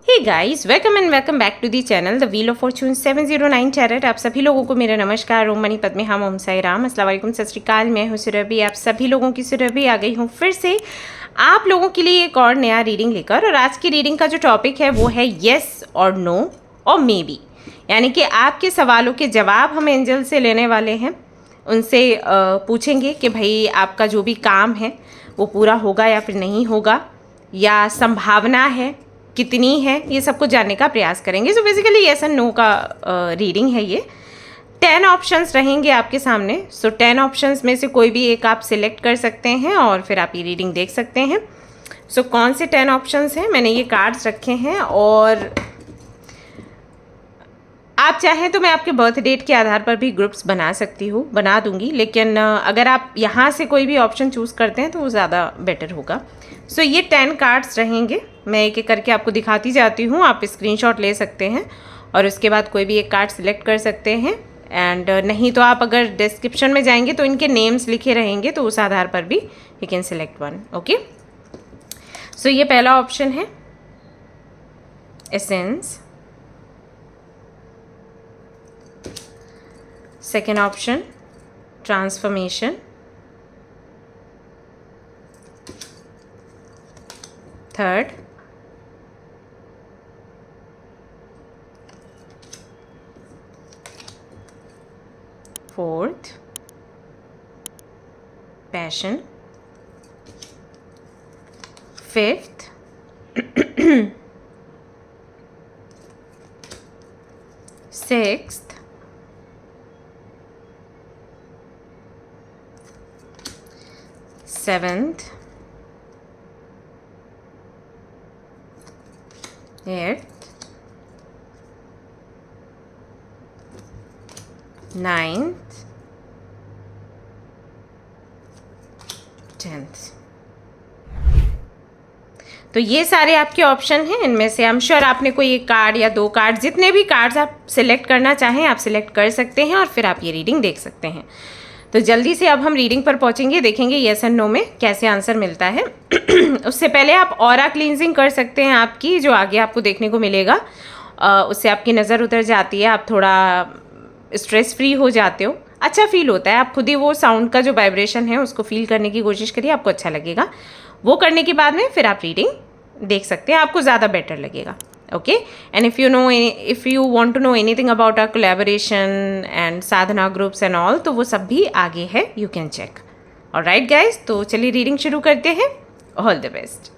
Hey guys, welcome and welcome back to the channel the wheel of fortune 709 tarot. आप सभी लोगों को मेरा नमस्कार। ओम मनी पद्मे हम ओम साई राम, अस्सलाम वालेकुम, सत श्री अकाल। मैं हूँ सुरभि। आप सभी लोगों की सुरभि आ गई हूँ फिर से आप लोगों के लिए एक और नया रीडिंग लेकर। और आज की रीडिंग का जो टॉपिक है वो है येस और नो और मे बी, यानी कि आपके सवालों के जवाब हम एंजल से लेने वाले हैं। उनसे पूछेंगे कि भाई आपका जो भी काम है वो पूरा होगा या फिर नहीं होगा, या संभावना है कितनी है, ये सब कुछ जानने का प्रयास करेंगे। So basically yes and no का रीडिंग है ये। 10 ऑप्शंस रहेंगे आपके सामने। सो 10 ऑप्शंस में से कोई भी एक आप सिलेक्ट कर सकते हैं और फिर आप ये रीडिंग देख सकते हैं। सो कौन से 10 ऑप्शंस हैं, मैंने ये कार्ड्स रखे हैं और आप चाहें तो मैं आपके बर्थ डेट के आधार पर भी ग्रुप्स बना दूंगी, लेकिन अगर आप यहाँ से कोई भी ऑप्शन चूज़ करते हैं तो वो ज़्यादा बेटर होगा। सो ये 10 कार्ड्स रहेंगे, मैं एक एक करके आपको दिखाती जाती हूँ। आप स्क्रीनशॉट ले सकते हैं और उसके बाद कोई भी एक कार्ड सिलेक्ट कर सकते हैं। एंड नहीं तो आप अगर डिस्क्रिप्शन में जाएंगे तो इनके नेम्स लिखे रहेंगे, तो उस आधार पर भी you can select one. Okay, so ये पहला ऑप्शन है essence. Second option, transformation. Third, fourth, passion. Fifth, sixth, seventh, eighth, ninth, 10th। तो ये सारे आपके ऑप्शन हैं। इनमें से आई एम श्योर आपने कोई एक कार्ड या दो कार्ड, जितने भी कार्ड्स आप सिलेक्ट करना चाहें आप सिलेक्ट कर सकते हैं और फिर आप ये रीडिंग देख सकते हैं। तो जल्दी से अब हम रीडिंग पर पहुंचेंगे, देखेंगे येस एंड नो में कैसे आंसर मिलता है। उससे पहले आप ऑरा क्लींजिंग कर सकते हैं आपकी, जो आगे आपको देखने को मिलेगा। उससे आपकी नज़र उतर जाती है, आप थोड़ा स्ट्रेस फ्री हो जाते हो, अच्छा फील होता है। आप खुद ही वो साउंड का जो वाइब्रेशन है उसको फील करने की कोशिश करिए, आपको अच्छा लगेगा। वो करने के बाद में फिर आप रीडिंग देख सकते हैं, आपको ज़्यादा बेटर लगेगा। Okay, and if you want to know anything about our collaboration and sadhana groups and all, तो वो सब भी आगे है, you can check. Alright guys, तो चलिए रीडिंग शुरू करते हैं। All the best.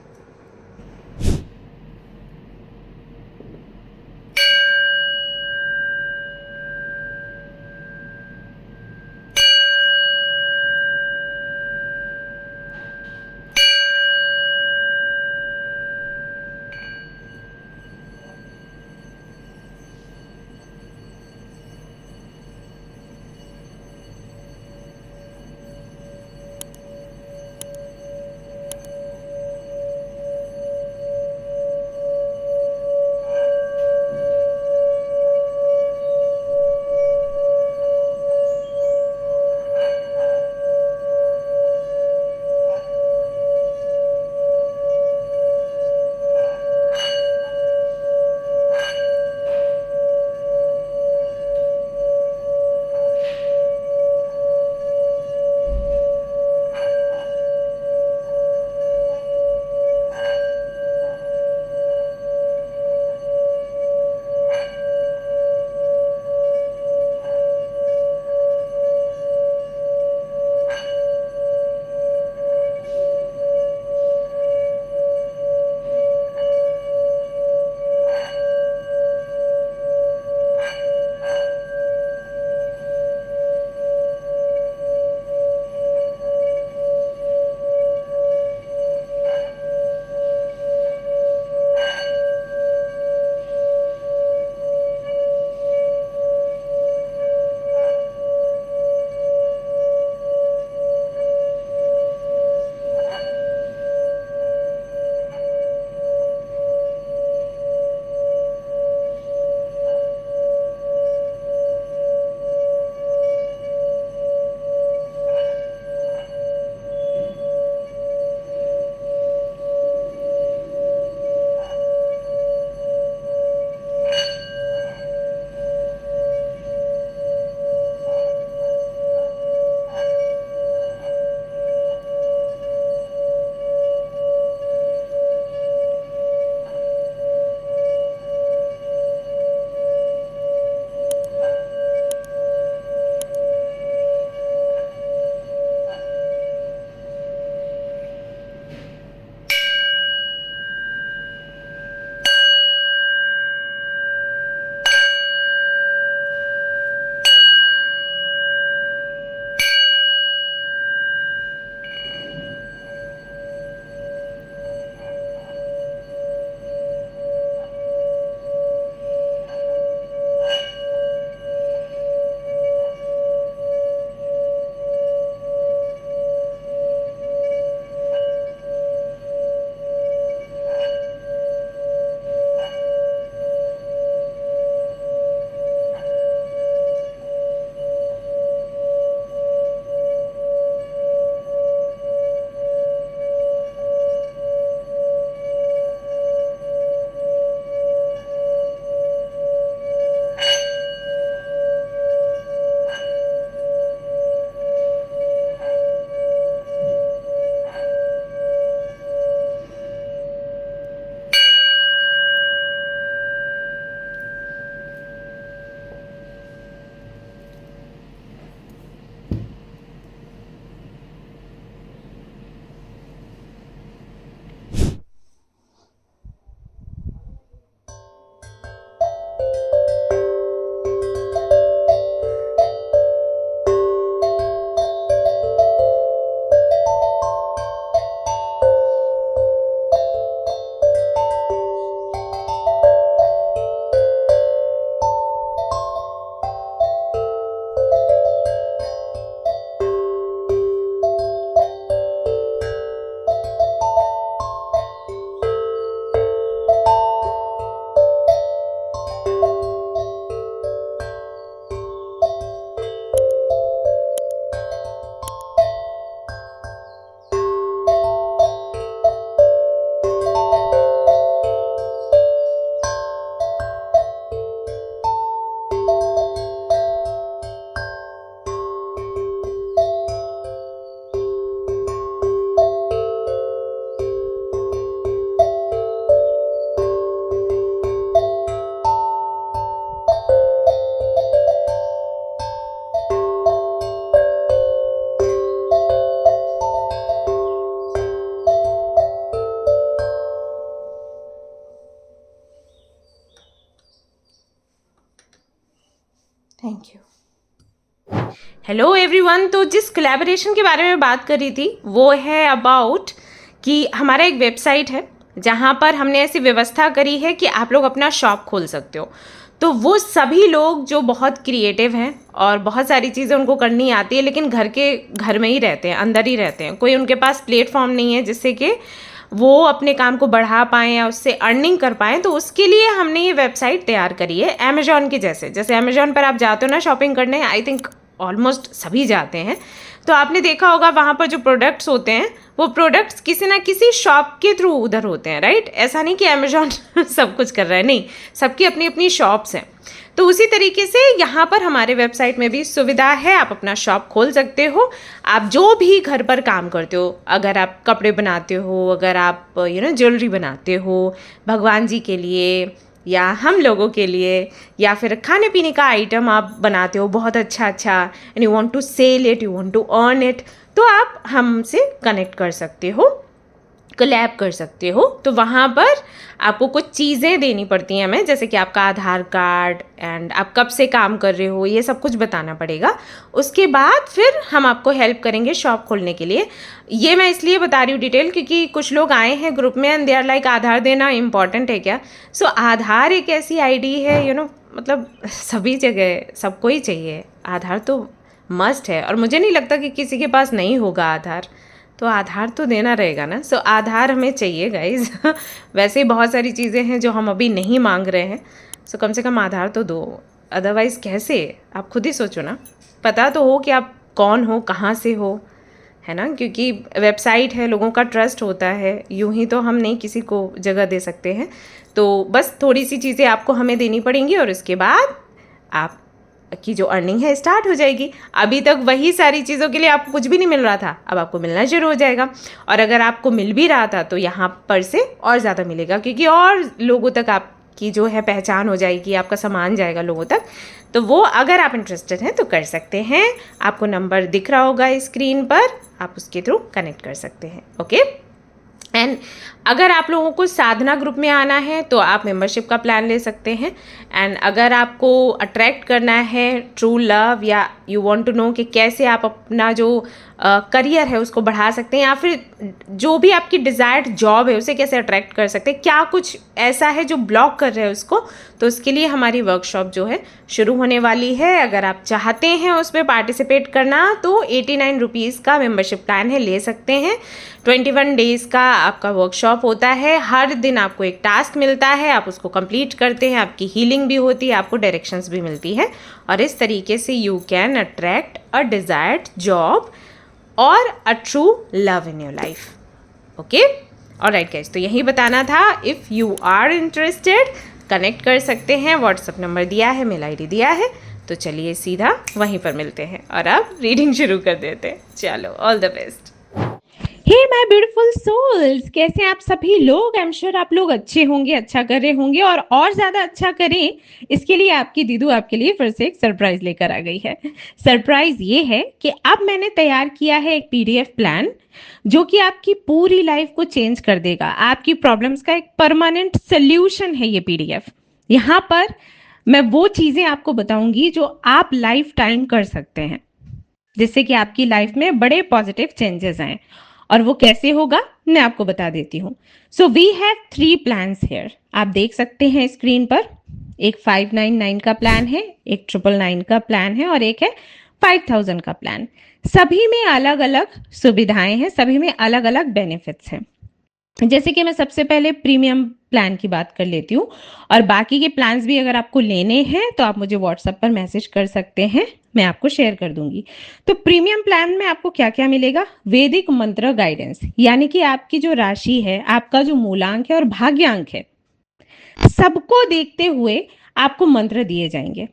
Thank you. Hello everyone, तो जिस कोलैबोरेशन के बारे में बात कर रही थी वो है अबाउट कि हमारा एक वेबसाइट है जहाँ पर हमने ऐसी व्यवस्था करी है कि आप लोग अपना शॉप खोल सकते हो। तो वो सभी लोग जो बहुत क्रिएटिव हैं और बहुत सारी चीज़ें उनको करनी आती है लेकिन घर में ही रहते हैं, अंदर ही रहते हैं, कोई उनके पास प्लेटफॉर्म नहीं है जिससे कि वो अपने काम को बढ़ा पाएँ या उससे अर्निंग कर पाएँ, तो उसके लिए हमने ये वेबसाइट तैयार करी है अमेजॉन के जैसे अमेजॉन पर आप जाते हो ना शॉपिंग करने, आई थिंक ऑलमोस्ट सभी जाते हैं, तो आपने देखा होगा वहाँ पर जो प्रोडक्ट्स होते हैं वो प्रोडक्ट्स किसी ना किसी शॉप के थ्रू उधर होते हैं, राइट। ऐसा नहीं कि अमेजॉन सब कुछ कर रहा है, नहीं, सबकी अपनी अपनी शॉप्स हैं। तो उसी तरीके से यहाँ पर हमारे वेबसाइट में भी सुविधा है, आप अपना शॉप खोल सकते हो। आप जो भी घर पर काम करते हो, अगर आप कपड़े बनाते हो, अगर आप ज्वेलरी बनाते हो भगवान जी के लिए या हम लोगों के लिए, या फिर खाने पीने का आइटम आप बनाते हो बहुत अच्छा and you want to sell it, you want to earn it, तो आप हमसे कनेक्ट कर सकते हो, कोलैब कर सकते हो। तो वहाँ पर आपको कुछ चीज़ें देनी पड़ती हैं हमें, जैसे कि आपका आधार कार्ड एंड आप कब से काम कर रहे हो, ये सब कुछ बताना पड़ेगा। उसके बाद फिर हम आपको हेल्प करेंगे शॉप खोलने के लिए। ये मैं इसलिए बता रही हूँ डिटेल क्योंकि कुछ लोग आए हैं ग्रुप में एंड दे आर लाइक आधार देना इम्पॉर्टेंट है क्या। सो आधार एक ऐसी आईडी है मतलब सभी जगह सबको ही चाहिए आधार, तो मस्ट है। और मुझे नहीं लगता कि किसी के पास नहीं होगा आधार, तो आधार तो देना रहेगा ना। सो आधार हमें चाहिए गाइज वैसे ही बहुत सारी चीज़ें हैं जो हम अभी नहीं मांग रहे हैं, सो कम से कम आधार तो दो, अदरवाइज़ कैसे, आप खुद ही सोचो ना। पता तो हो कि आप कौन हो, कहाँ से हो, है ना, क्योंकि वेबसाइट है, लोगों का ट्रस्ट होता है, यूं ही तो हम नहीं किसी को जगह दे सकते हैं। तो बस थोड़ी सी चीज़ें आपको हमें देनी पड़ेंगी और उसके बाद आप की जो अर्निंग है स्टार्ट हो जाएगी। अभी तक वही सारी चीज़ों के लिए आपको कुछ भी नहीं मिल रहा था, अब आपको मिलना शुरू हो जाएगा। और अगर आपको मिल भी रहा था तो यहाँ पर से और ज़्यादा मिलेगा, क्योंकि और लोगों तक आपकी जो है पहचान हो जाएगी, आपका सामान जाएगा लोगों तक। तो वो अगर आप इंटरेस्टेड हैं तो कर सकते हैं। आपको नंबर दिख रहा होगा स्क्रीन पर, आप उसके थ्रू कनेक्ट कर सकते हैं। ओके। एंड अगर आप लोगों को साधना ग्रुप में आना है तो आप मेंबरशिप का प्लान ले सकते हैं। एंड अगर आपको अट्रैक्ट करना है ट्रू लव, या यू वांट टू नो कि कैसे आप अपना जो करियर है उसको बढ़ा सकते हैं, या फिर जो भी आपकी डिज़ायर्ड जॉब है उसे कैसे अट्रैक्ट कर सकते हैं, क्या कुछ ऐसा है जो ब्लॉक कर रहे हैं उसको, तो उसके लिए हमारी वर्कशॉप जो है शुरू होने वाली है। अगर आप चाहते हैं उसमें पार्टिसिपेट करना तो 89 रुपीज़ का मेंबरशिप प्लान है, ले सकते हैं। 21 डेज़ का आपका वर्कशॉप होता है, हर दिन आपको एक टास्क मिलता है, आप उसको कंप्लीट करते हैं, आपकी हीलिंग भी होती है, आपको डायरेक्शंस भी मिलती है, और इस तरीके से you can attract a desired job और a true love in your life. Okay, alright guys, तो यही बताना था। If you are interested connect कर सकते हैं, व्हाट्सअप नंबर दिया है, मेल आईडी दिया है, तो चलिए सीधा वहीं पर मिलते हैं और अब रीडिंग शुरू कर देते हैं। चलो, all the best. Hey my beautiful souls, कैसे आप सभी लोग। आई एम श्योर आप लोग अच्छे होंगे, अच्छा कर रहे होंगे, और ज़्यादा अच्छा करें इसके लिए आपकी दीदू आपके लिए फिर से एक सरप्राइज लेकर आ गई है। सरप्राइज ये है कि अब मैंने तैयार किया है एक पीडीएफ प्लान जो कि आपकी पूरी लाइफ को चेंज कर देगा। आपकी प्रॉब्लम्स का एक परमानेंट सोल्यूशन है ये पीडीएफ। यहाँ पर मैं वो चीज़ें आपको बताऊंगी जो आप लाइफ टाइम कर सकते हैं, जिससे कि आपकी लाइफ में बड़े पॉजिटिव चेंजेस आए। और वो कैसे होगा मैं आपको बता देती हूँ। So we have 3 plans here, आप देख सकते हैं स्क्रीन पर। एक 599 का प्लान है, एक 999 का प्लान है, और एक है 5000 का प्लान। सभी में अलग अलग सुविधाएं हैं, सभी में अलग अलग बेनिफिट्स हैं। जैसे कि मैं सबसे पहले प्रीमियम प्लान की बात कर लेती हूँ, और बाकी के प्लान्स भी अगर आपको लेने हैं तो आप मुझे व्हाट्सएप पर मैसेज कर सकते हैं, मैं आपको शेयर कर दूंगी। तो प्रीमियम प्लान में आपको क्या क्या मिलेगा? वैदिक मंत्र गाइडेंस, यानी कि आपकी जो राशि है, आपका जो मूलांक है और भाग्यांक है, सबको देखते हुए आपको मंत्र दिए जाएंगे।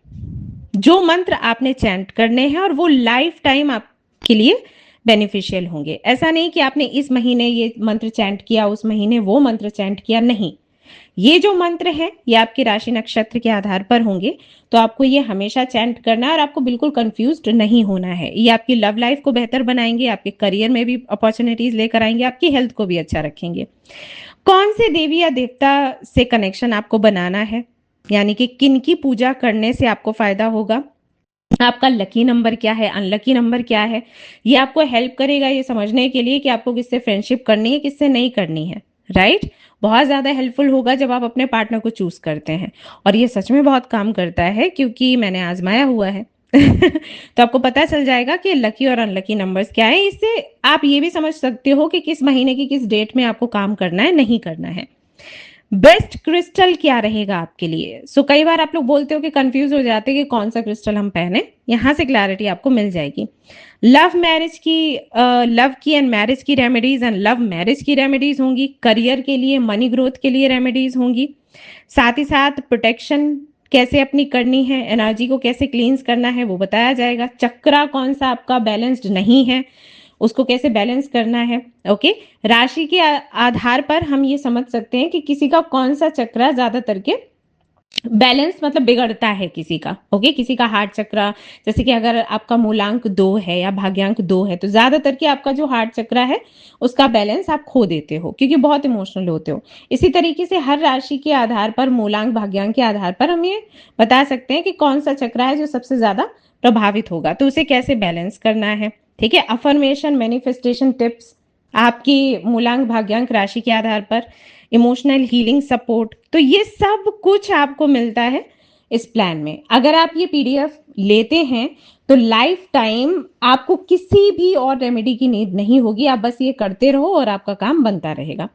जो मंत्र आपने चैंट करने हैं और वो लाइफ टाइम आपके लिए बेनिफिशियल होंगे। ऐसा नहीं कि आपने इस महीने ये मंत्र चैंट किया, उस महीने वो मंत्र चैंट किया, नहीं। ये जो मंत्र है ये आपके राशि नक्षत्र के आधार पर होंगे, तो आपको ये हमेशा चैंट करना है और आपको बिल्कुल कंफ्यूज्ड नहीं होना है। ये आपकी लव लाइफ को बेहतर बनाएंगे, आपके करियर में भी अपॉर्चुनिटीज लेकर आएंगे, आपकी हेल्थ को भी अच्छा रखेंगे। कौन से देवी या देवता से कनेक्शन आपको बनाना है, यानी कि किन की पूजा करने से आपको फायदा होगा, आपका लकी नंबर क्या है, अनलकी नंबर क्या है। ये आपको हेल्प करेगा ये समझने के लिए कि आपको किससे फ्रेंडशिप करनी है, किससे नहीं करनी है, राइट। बहुत ज़्यादा हेल्पफुल होगा जब आप अपने पार्टनर को चूज करते हैं, और ये सच में बहुत काम करता है क्योंकि मैंने आजमाया हुआ है। तो आपको पता चल जाएगा कि लकी और अनलकी नंबर्स क्या है। इससे आप ये भी समझ सकते हो कि किस महीने की किस डेट में आपको काम करना है, नहीं करना है। बेस्ट क्रिस्टल क्या रहेगा आपके लिए। कई बार आप लोग बोलते हो कि कंफ्यूज हो जाते हैं कि कौन सा क्रिस्टल हम पहने। यहां से क्लैरिटी आपको मिल जाएगी। लव की एंड मैरिज की रेमेडीज एंड लव मैरिज की रेमेडीज होंगी। करियर के लिए, मनी ग्रोथ के लिए रेमेडीज होंगी। साथ ही साथ प्रोटेक्शन कैसे अपनी करनी है, एनर्जी को कैसे क्लींस करना है वो बताया जाएगा। चक्रा कौन सा आपका बैलेंस्ड नहीं है, उसको कैसे बैलेंस करना है। ओके, राशि के आधार पर हम ये समझ सकते हैं कि किसी का कौन सा चक्र ज्यादातर के बैलेंस मतलब बिगड़ता है किसी का। ओके, किसी का हार्ट चक्र, जैसे कि अगर आपका मूलांक 2 है या भाग्यांक 2 है तो ज्यादातर के आपका जो हार्ट चक्र है उसका बैलेंस आप खो देते हो क्योंकि बहुत इमोशनल होते हो। इसी तरीके से हर राशि के आधार पर, मूलांक भाग्यांक के आधार पर हम ये बता सकते हैं कि कौन सा चक्र है जो सबसे ज्यादा प्रभावित होगा, तो उसे कैसे बैलेंस करना है। ठीक है, अफर्मेशन, मैनिफेस्टेशन टिप्स आपकी मूलांक भाग्यांक राशि के आधार पर, इमोशनल हीलिंग सपोर्ट, तो ये सब कुछ आपको मिलता है इस प्लान में। अगर आप ये पीडीएफ लेते हैं तो लाइफ टाइम आपको किसी भी और रेमेडी की नीड नहीं होगी। आप बस ये करते रहो और आपका काम बनता रहेगा।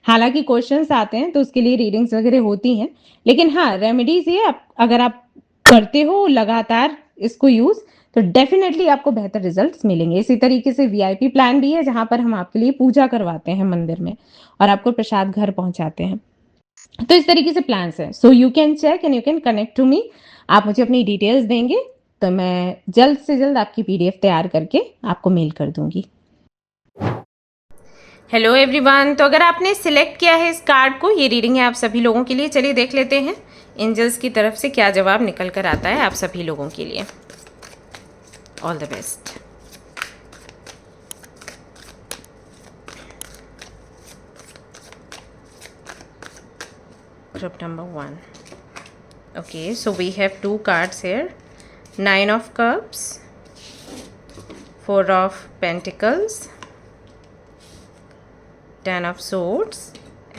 हालांकि क्वेश्चंस आते हैं तो उसके लिए रीडिंग्स वगैरह होती हैं, लेकिन हाँ, रेमेडीज ये अगर आप करते हो लगातार इसको यूज तो डेफिनेटली आपको बेहतर रिजल्ट्स मिलेंगे। इसी तरीके से वीआईपी प्लान भी है जहां पर हम आपके लिए पूजा करवाते हैं मंदिर में और आपको प्रसाद घर पहुंचाते हैं। तो इस तरीके से प्लान्स हैं। So you can check and you can connect to me. आप मुझे अपनी डिटेल्स देंगे तो मैं जल्द से जल्द आपकी पीडीएफ तैयार करके आपको मेल कर दूंगी। हेलो एवरीवन, तो अगर आपने सिलेक्ट किया है इस कार्ड को, ये रीडिंग है आप सभी लोगों के लिए। चलिए देख लेते हैं एंजल्स की तरफ से क्या जवाब निकल कर आता है आप सभी लोगों के लिए। All the best. Group number 1. Okay, so we have 2 cards here. 9 of Cups, 4 of Pentacles, 10 of Swords,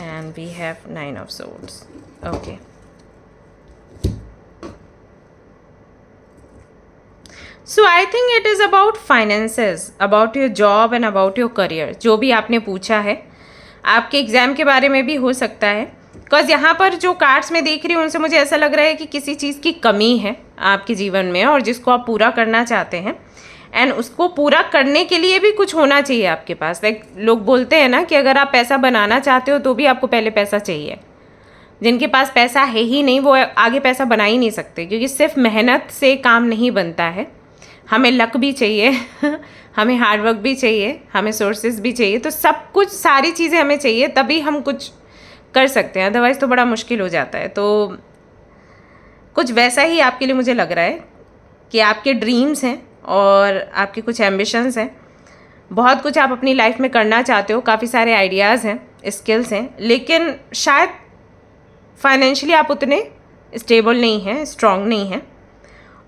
and we have 9 of Swords. Okay. So I think it is about finances, about your job and about your career. जो भी आपने पूछा है, आपके exam के बारे में भी हो सकता है। बिकॉज यहाँ पर जो कार्ड्स में देख रही हूँ उनसे मुझे ऐसा लग रहा है कि किसी चीज़ की कमी है आपके जीवन में और जिसको आप पूरा करना चाहते हैं, एंड उसको पूरा करने के लिए भी कुछ होना चाहिए आपके पास। लाइक लोग बोलते हैं ना कि अगर आप पैसा बनाना चाहते हो तो भी आपको पहले पैसा चाहिए। जिनके पास पैसा है ही नहीं वो आगे पैसा बना ही नहीं सकते, क्योंकि सिर्फ मेहनत से काम नहीं बनता है। हमें लक भी चाहिए हमें हार्डवर्क भी चाहिए, हमें सोर्सेज भी चाहिए। तो सब कुछ, सारी चीज़ें हमें चाहिए तभी हम कुछ कर सकते हैं, अदरवाइज़ तो बड़ा मुश्किल हो जाता है। तो कुछ वैसा ही आपके लिए मुझे लग रहा है कि आपके ड्रीम्स हैं और आपके कुछ एम्बिशंस हैं। बहुत कुछ आप अपनी लाइफ में करना चाहते हो, काफ़ी सारे आइडियाज़ हैं, स्किल्स हैं, लेकिन शायद फाइनेंशियली आप उतने स्टेबल नहीं हैं, स्ट्रॉन्ग नहीं हैं।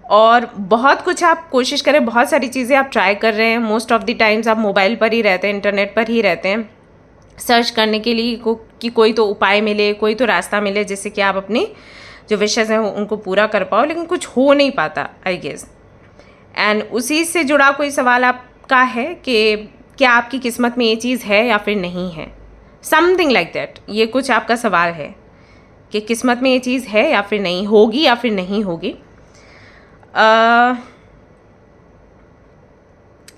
और बहुत कुछ आप कोशिश करें, बहुत सारी चीज़ें आप ट्राई कर रहे हैं। मोस्ट ऑफ द टाइम्स आप मोबाइल पर ही रहते हैं, इंटरनेट पर ही रहते हैं, सर्च करने के लिए कि कोई तो उपाय मिले, कोई तो रास्ता मिले जिससे कि आप अपनी जो विशेज़ हैं उनको पूरा कर पाओ, लेकिन कुछ हो नहीं पाता आई गेस। एंड उसी से जुड़ा कोई सवाल आपका है कि क्या आपकी किस्मत में ये चीज़ है या फिर नहीं है, समथिंग लाइक दैट। ये कुछ आपका सवाल है कि किस्मत में ये चीज़ है या फिर नहीं, होगी या फिर नहीं होगी।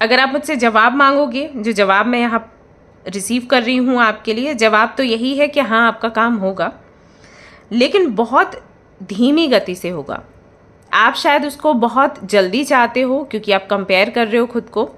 अगर आप मुझसे जवाब मांगोगे, जो जवाब मैं यहाँ रिसीव कर रही हूँ आपके लिए, जवाब तो यही है कि हाँ आपका काम होगा, लेकिन बहुत धीमी गति से होगा। आप शायद उसको बहुत जल्दी चाहते हो क्योंकि आप कंपेयर कर रहे हो खुद को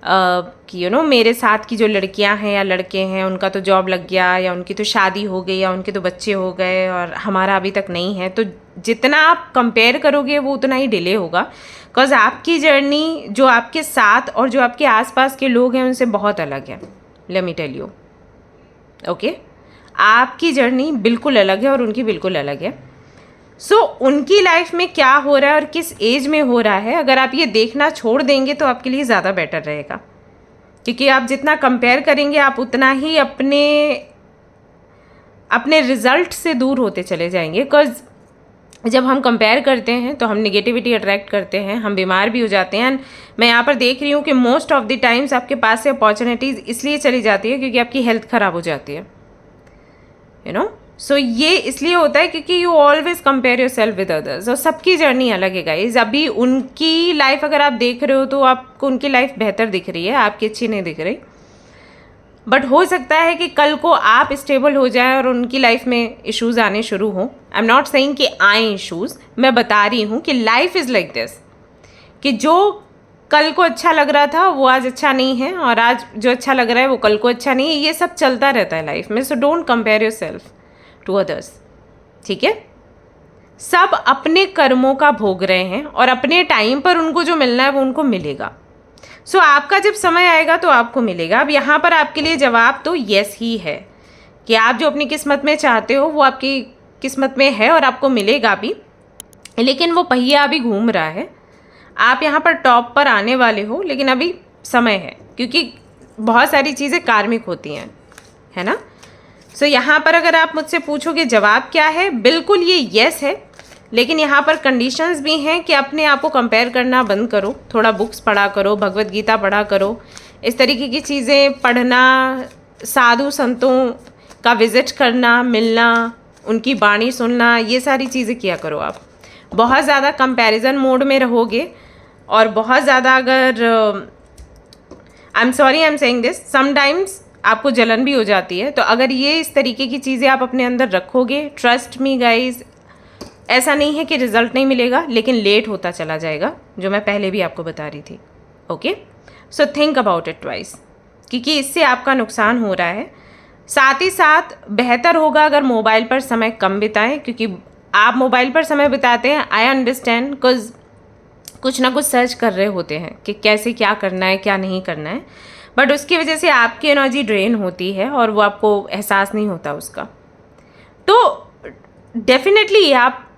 कि मेरे साथ की जो लड़कियां हैं या लड़के हैं उनका तो जॉब लग गया, या उनकी तो शादी हो गई, या उनके तो बच्चे हो गए और हमारा अभी तक नहीं है। तो जितना आप कंपेयर करोगे वो उतना ही डिले होगा, बिकॉज आपकी जर्नी जो आपके साथ और जो आपके आसपास के लोग हैं उनसे बहुत अलग है। Let me tell you, okay, आपकी जर्नी बिल्कुल अलग है और उनकी बिल्कुल अलग है। सो उनकी लाइफ में क्या हो रहा है और किस एज में हो रहा है, अगर आप ये देखना छोड़ देंगे तो आपके लिए ज़्यादा बेटर रहेगा, क्योंकि आप जितना कंपेयर करेंगे आप उतना ही अपने रिजल्ट से दूर होते चले जाएंगे। बिकॉज जब हम कंपेयर करते हैं तो हम नेगेटिविटी अट्रैक्ट करते हैं, हम बीमार भी हो जाते हैं। मैं यहाँ पर देख रही हूँ कि मोस्ट ऑफ द टाइम्स आपके पास से अपॉर्चुनिटीज़ इसलिए चली जाती है क्योंकि आपकी हेल्थ ख़राब हो जाती है, यू नो। सो ये इसलिए होता है क्योंकि you always compare your self with others, और सबकी जर्नी अलग है गाइज। अभी उनकी लाइफ अगर आप देख रहे हो तो आपको उनकी लाइफ बेहतर दिख रही है, आपकी अच्छी नहीं दिख रही। बट हो सकता है कि कल को आप स्टेबल हो जाएं और उनकी लाइफ में इश्यूज़ आने शुरू हों। आई एम नॉट सेइंग कि आए इश्यूज़, मैं बता रही हूँ कि लाइफ इज़ लाइक दिस, कि जो कल को अच्छा लग रहा था वो आज अच्छा नहीं है, और आज जो अच्छा लग रहा है वो कल को अच्छा नहीं है। ये सब चलता रहता है लाइफ में। So don't compare yourself to others, ठीक है। सब अपने कर्मों का भोग रहे हैं और अपने टाइम पर उनको जो मिलना है वो उनको मिलेगा। सो आपका जब समय आएगा तो आपको मिलेगा। अब यहाँ पर आपके लिए जवाब तो यस ही है कि आप जो अपनी किस्मत में चाहते हो वो आपकी किस्मत में है और आपको मिलेगा भी, लेकिन वो पहिया अभी घूम रहा है। आप यहाँ पर टॉप पर आने वाले हो, लेकिन अभी समय है, क्योंकि बहुत सारी चीज़ें कार्मिक होती हैं, है ना। सो यहाँ पर अगर आप मुझसे पूछोगे जवाब क्या है, बिल्कुल ये यस है, लेकिन यहाँ पर कंडीशंस भी हैं कि अपने आप को कंपेयर करना बंद करो, थोड़ा बुक्स पढ़ा करो, भगवत गीता पढ़ा करो, इस तरीके की चीज़ें पढ़ना, साधु संतों का विज़िट करना, मिलना, उनकी वाणी सुनना, ये सारी चीज़ें किया करो। आप बहुत ज़्यादा कंपैरिजन मोड में रहोगे और बहुत ज़्यादा अगर I am sorry I am saying this, sometimes आपको जलन भी हो जाती है। तो अगर ये इस तरीके की चीज़ें आप अपने अंदर रखोगे, ट्रस्ट मी गाइज, ऐसा नहीं है कि रिजल्ट नहीं मिलेगा, लेकिन लेट होता चला जाएगा, जो मैं पहले भी आपको बता रही थी। Okay, so think about it twice, क्योंकि इससे आपका नुकसान हो रहा है। साथ ही साथ बेहतर होगा अगर मोबाइल पर समय कम बिताएं, क्योंकि आप मोबाइल पर समय बिताते हैं, आई अंडरस्टैंड, बिकॉज कुछ ना कुछ सर्च कर रहे होते हैं कि कैसे क्या करना है क्या नहीं करना है, बट उसकी वजह से आपकी एनर्जी ड्रेन होती है और वो आपको एहसास नहीं होता उसका। तो डेफिनेटली आप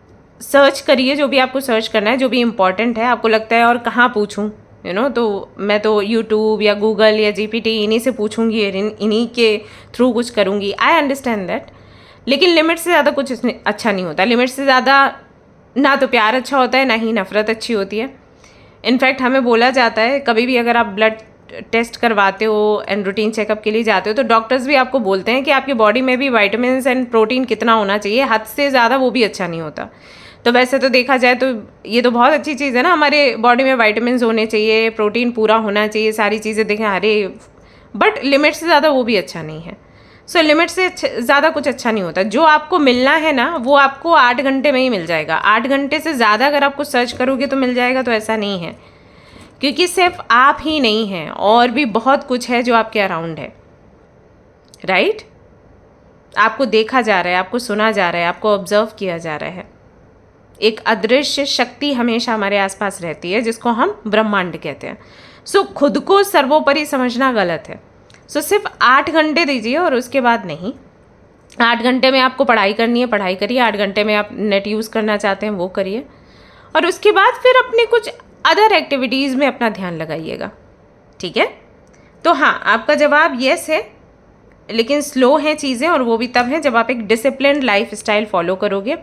सर्च करिए जो भी आपको सर्च करना है, जो भी इम्पॉर्टेंट है। आपको लगता है और कहाँ पूछूं, यू नो, तो मैं तो यूट्यूब या गूगल या जीपीटी इन्हीं से पूछूंगी, इन्हीं के थ्रू कुछ करूंगी। आई अंडरस्टैंड दैट, लेकिन लिमिट से ज़्यादा कुछ अच्छा नहीं होता। लिमिट से ज़्यादा ना तो प्यार अच्छा होता है, ना ही नफ़रत अच्छी होती है। इनफैक्ट हमें बोला जाता है, कभी भी अगर आप ब्लड टेस्ट करवाते हो एंड रूटीन चेकअप के लिए जाते हो तो डॉक्टर्स भी आपको बोलते हैं कि आपकी बॉडी में भी विटामिन्स एंड प्रोटीन कितना होना चाहिए, हद से ज़्यादा वो भी अच्छा नहीं होता। तो वैसे तो देखा जाए तो ये तो बहुत अच्छी चीज़ है ना, हमारे बॉडी में विटामिन्स होने चाहिए, प्रोटीन पूरा होना चाहिए, सारी चीज़ें देखें, अरे बट लिमिट से ज़्यादा वो भी अच्छा नहीं है। सो लिमिट से ज़्यादा कुछ अच्छा नहीं होता। जो आपको मिलना है ना वो आपको 8 घंटे में ही मिल जाएगा। 8 घंटे से ज़्यादा अगर आपको सर्च करोगे तो मिल जाएगा, तो ऐसा नहीं है, क्योंकि सिर्फ आप ही नहीं हैं, और भी बहुत कुछ है जो आपके अराउंड है, राइट। आपको देखा जा रहा है, आपको सुना जा रहा है, आपको ऑब्जर्व किया जा रहा है। एक अदृश्य शक्ति हमेशा हमारे आसपास रहती है जिसको हम ब्रह्मांड कहते हैं। सो खुद को सर्वोपरि समझना गलत है। सो सिर्फ 8 घंटे दीजिए और उसके बाद नहीं। 8 घंटे में आपको पढ़ाई करनी है, पढ़ाई करिए। 8 घंटे में आप नेट यूज़ करना चाहते हैं, वो करिए, और उसके बाद फिर अपने कुछ अदर एक्टिविटीज़ में अपना ध्यान लगाइएगा, ठीक है। तो हाँ, आपका जवाब येस है, लेकिन स्लो हैं चीज़ें, और वो भी तब है जब आप एक डिसिप्लिन्ड लाइफ स्टाइल फॉलो करोगे।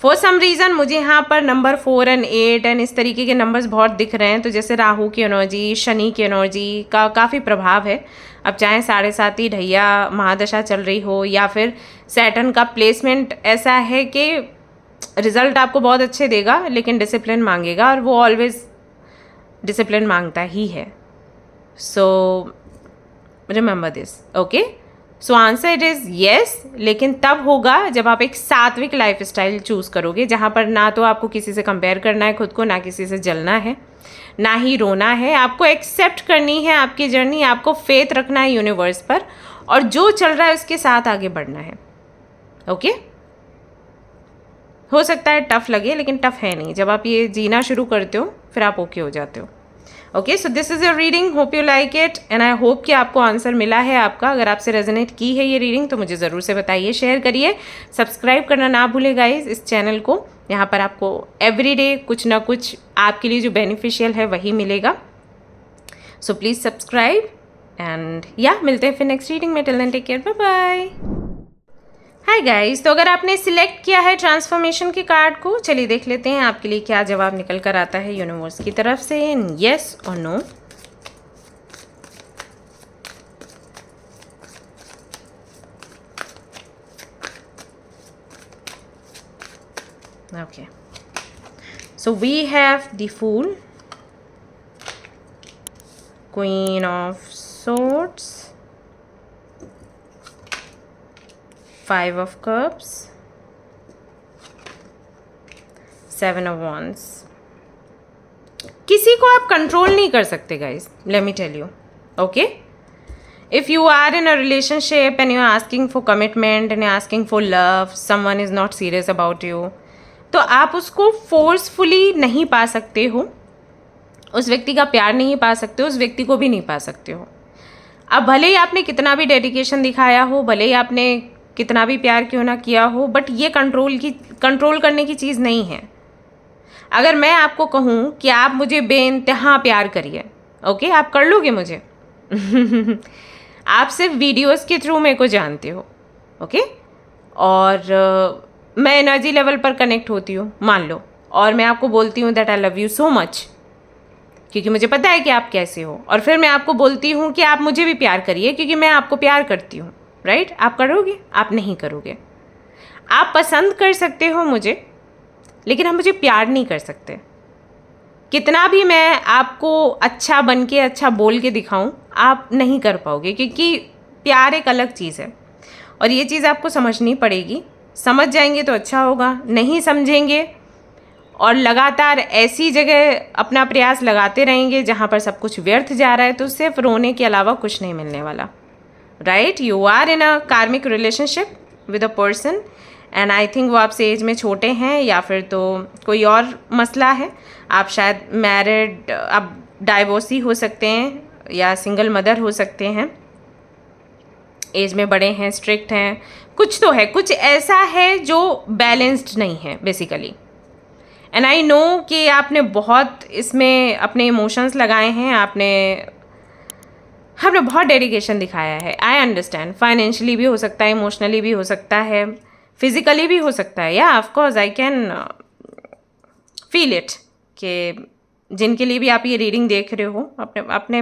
फॉर सम रीज़न मुझे यहाँ पर नंबर 4 और 8 एंड इस तरीके के नंबर्स बहुत दिख रहे हैं। तो जैसे राहु की एनर्जी, शनि की एनर्जी का काफ़ी प्रभाव है। अब चाहे 7.5 ढैया महादशा चल रही हो या फिर सैटर्न का प्लेसमेंट ऐसा है कि रिजल्ट आपको बहुत अच्छे देगा, लेकिन डिसिप्लिन मांगेगा, और वो ऑलवेज डिसिप्लिन मांगता ही है। So remember this, okay. So answer it is yes, लेकिन तब होगा जब आप एक सात्विक लाइफ स्टाइल चूज़ करोगे, जहाँ पर ना तो आपको किसी से कंपेयर करना है खुद को, ना किसी से जलना है, ना ही रोना है। आपको एक्सेप्ट करनी है आपकी जर्नी, आपको फेथ रखना है यूनिवर्स पर, और जो चल रहा है उसके साथ आगे बढ़ना है, ओके। हो सकता है टफ लगे, लेकिन टफ है नहीं। जब आप ये जीना शुरू करते हो फिर आप ओके हो जाते हो, okay. So this is your reading, hope you like it and I hope कि आपको आंसर मिला है आपका। अगर आपसे रेजोनेट की है ये रीडिंग तो मुझे ज़रूर से बताइए, शेयर करिए, सब्सक्राइब करना ना भूलें गाइस इस चैनल को। यहाँ पर आपको एवरीडे कुछ ना कुछ आपके लिए जो बेनिफिशियल है वही मिलेगा. सो प्लीज़ सब्सक्राइब एंड या मिलते हैं फिर नेक्स्ट रीडिंग में. Till then take care, bye bye. Hi guys, तो अगर आपने सिलेक्ट किया है ट्रांसफॉर्मेशन के कार्ड को, चलिए देख लेते हैं आपके लिए क्या जवाब निकल कर आता है यूनिवर्स की तरफ से. येस और no. Okay, so we have the Fool, Queen of Swords, Five of Cups, Seven of Wands. किसी को आप कंट्रोल नहीं कर सकते guys, let me tell you. Okay, if you are in a relationship and you are asking for commitment and you're asking for love, someone is not serious about you, तो आप उसको forcefully नहीं पा सकते हो. उस व्यक्ति का प्यार नहीं पा सकते हो, उस व्यक्ति को भी नहीं पा सकते हो. अब भले ही आपने कितना भी डेडिकेशन दिखाया हो, भले ही आपने कितना भी प्यार क्यों ना किया हो, बट ये कंट्रोल करने की चीज़ नहीं है. अगर मैं आपको कहूँ कि आप मुझे बेइंतहा प्यार करिए, ओके, आप कर लोगे मुझे? आप सिर्फ वीडियोस के थ्रू मेरे को जानते हो, ओके, और मैं एनर्जी लेवल पर कनेक्ट होती हूँ मान लो, और मैं आपको बोलती हूँ that I love you so much, क्योंकि मुझे पता है कि आप कैसे हो, और फिर मैं आपको बोलती हूँ कि आप मुझे भी प्यार करिए क्योंकि मैं आपको प्यार करती हूँ, राइट? आप करोगे? आप नहीं करोगे. आप पसंद कर सकते हो मुझे, लेकिन आप मुझे प्यार नहीं कर सकते. कितना भी मैं आपको अच्छा बन के अच्छा बोल के दिखाऊं, आप नहीं कर पाओगे, क्योंकि प्यार एक अलग चीज़ है और ये चीज़ आपको समझनी पड़ेगी. समझ जाएंगे तो अच्छा होगा, नहीं समझेंगे और लगातार ऐसी जगह अपना प्रयास लगाते रहेंगे जहाँ पर सब कुछ व्यर्थ जा रहा है, तो सिर्फ रोने के अलावा कुछ नहीं मिलने वाला, राइट? यू आर इन अ कार्मिक relationship with a person and I think वो आपसे एज में छोटे हैं, या फिर तो कोई और मसला है. आप शायद मैरिड, आप डाइवोर्सी हो सकते हैं या सिंगल मदर हो सकते हैं, एज में बड़े हैं, स्ट्रिक्ट हैं, कुछ तो है, कुछ ऐसा है जो बैलेंस्ड नहीं है बेसिकली. एंड आई नो कि आपने बहुत इसमें अपने इमोशंस लगाए हैं, आपने बहुत डेडिकेशन दिखाया है. I understand. फाइनेंशियली भी हो सकता है, इमोशनली भी हो सकता है, फिजिकली भी हो सकता है. या of course I can feel it कि जिनके लिए भी आप ये रीडिंग देख रहे हो, अपने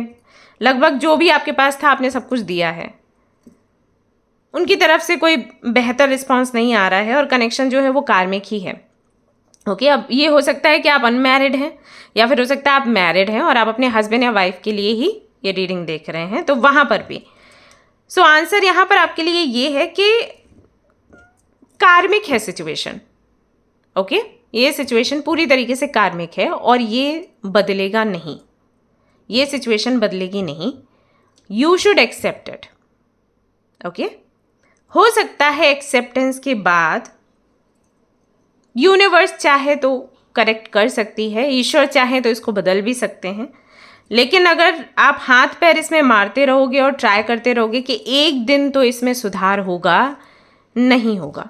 लगभग जो भी आपके पास था आपने सब कुछ दिया है, उनकी तरफ से कोई बेहतर रिस्पांस नहीं आ रहा है और कनेक्शन जो है वो कार्मिक ही है. ओके, अब ये हो सकता है कि आप अनमैरिड हैं, या फिर हो सकता है आप मैरिड हैं और आप अपने हस्बैंड या वाइफ के लिए ही ये रीडिंग देख रहे हैं, तो वहाँ पर भी. सो आंसर यहाँ पर आपके लिए ये है कि कार्मिक है सिचुएशन. ओके, ये सिचुएशन पूरी तरीके से कार्मिक है और ये बदलेगा नहीं, ये सिचुएशन बदलेगी नहीं. You should accept it. Okay, हो सकता है एक्सेप्टेंस के बाद यूनिवर्स चाहे तो करेक्ट कर सकती है, ईश्वर चाहे तो इसको बदल भी सकते हैं, लेकिन अगर आप हाथ पैर इसमें मारते रहोगे और ट्राई करते रहोगे कि एक दिन तो इसमें सुधार होगा, नहीं होगा.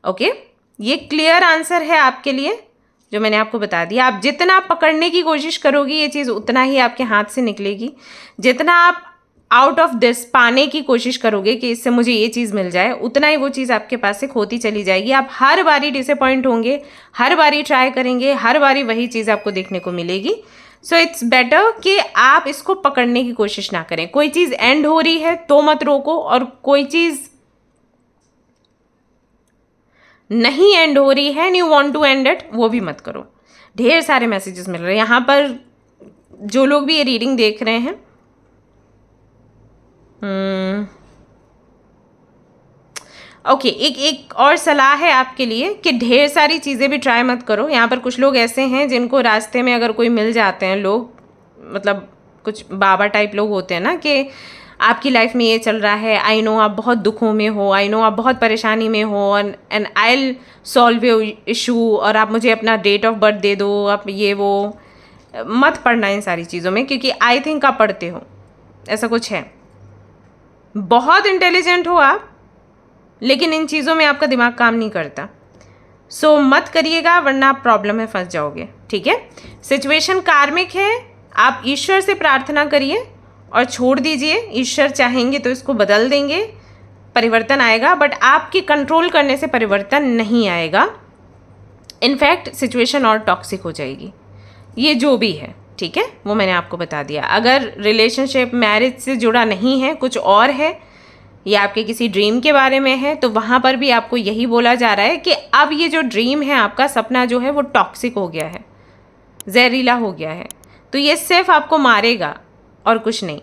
ओके, ये क्लियर आंसर है आपके लिए जो मैंने आपको बता दिया. आप जितना पकड़ने की कोशिश करोगे ये चीज़ उतना ही आपके हाथ से निकलेगी. जितना आप आउट ऑफ दिस पाने की कोशिश करोगे कि इससे मुझे ये चीज़ मिल जाए, उतना ही वो चीज़ आपके पास से खोती चली जाएगी. आप हर बारी डिसअपॉइंट होंगे, हर बारी ट्राई करेंगे, हर बारी वही चीज़ आपको देखने को मिलेगी. सो इट्स बेटर कि आप इसको पकड़ने की कोशिश ना करें. कोई चीज़ एंड हो रही है तो मत रोको, और कोई चीज़ नहीं एंड हो रही है and you want to end it, वो भी मत करो. ढेर सारे मैसेजेस मिल रहे हैं यहाँ पर. जो लोग भी ये रीडिंग देख रहे हैं, ओके, एक और सलाह है आपके लिए कि ढेर सारी चीज़ें भी ट्राई मत करो. यहाँ पर कुछ लोग ऐसे हैं जिनको रास्ते में अगर कोई मिल जाते हैं लोग, मतलब कुछ बाबा टाइप लोग होते हैं ना, कि आपकी लाइफ में ये चल रहा है, आई नो आप बहुत दुखों में हो, आई नो आप बहुत परेशानी में हो, and I will solve your issue, और आप मुझे अपना डेट ऑफ बर्थ दे दो, आप ये वो. मत पढ़ना इन सारी चीज़ों में, क्योंकि आई थिंक आप पढ़ते हो, ऐसा कुछ है. बहुत इंटेलिजेंट हो आप, लेकिन इन चीज़ों में आपका दिमाग काम नहीं करता. सो मत करिएगा वरना आप प्रॉब्लम में फंस जाओगे, ठीक है। सिचुएशन कार्मिक है, आप ईश्वर से प्रार्थना करिए और छोड़ दीजिए। ईश्वर चाहेंगे तो इसको बदल देंगे, परिवर्तन आएगा, बट आपके कंट्रोल करने से परिवर्तन नहीं आएगा। इनफैक्ट सिचुएशन और टॉक्सिक हो जाएगी। ये जो भी है, ठीक है, वो मैंने आपको बता दिया। अगर रिलेशनशिप मैरिज से जुड़ा नहीं है, कुछ और है, या आपके किसी ड्रीम के बारे में है, तो वहाँ पर भी आपको यही बोला जा रहा है कि अब ये जो ड्रीम है, आपका सपना जो है वो टॉक्सिक हो गया है, जहरीला हो गया है, तो ये सिर्फ आपको मारेगा और कुछ नहीं।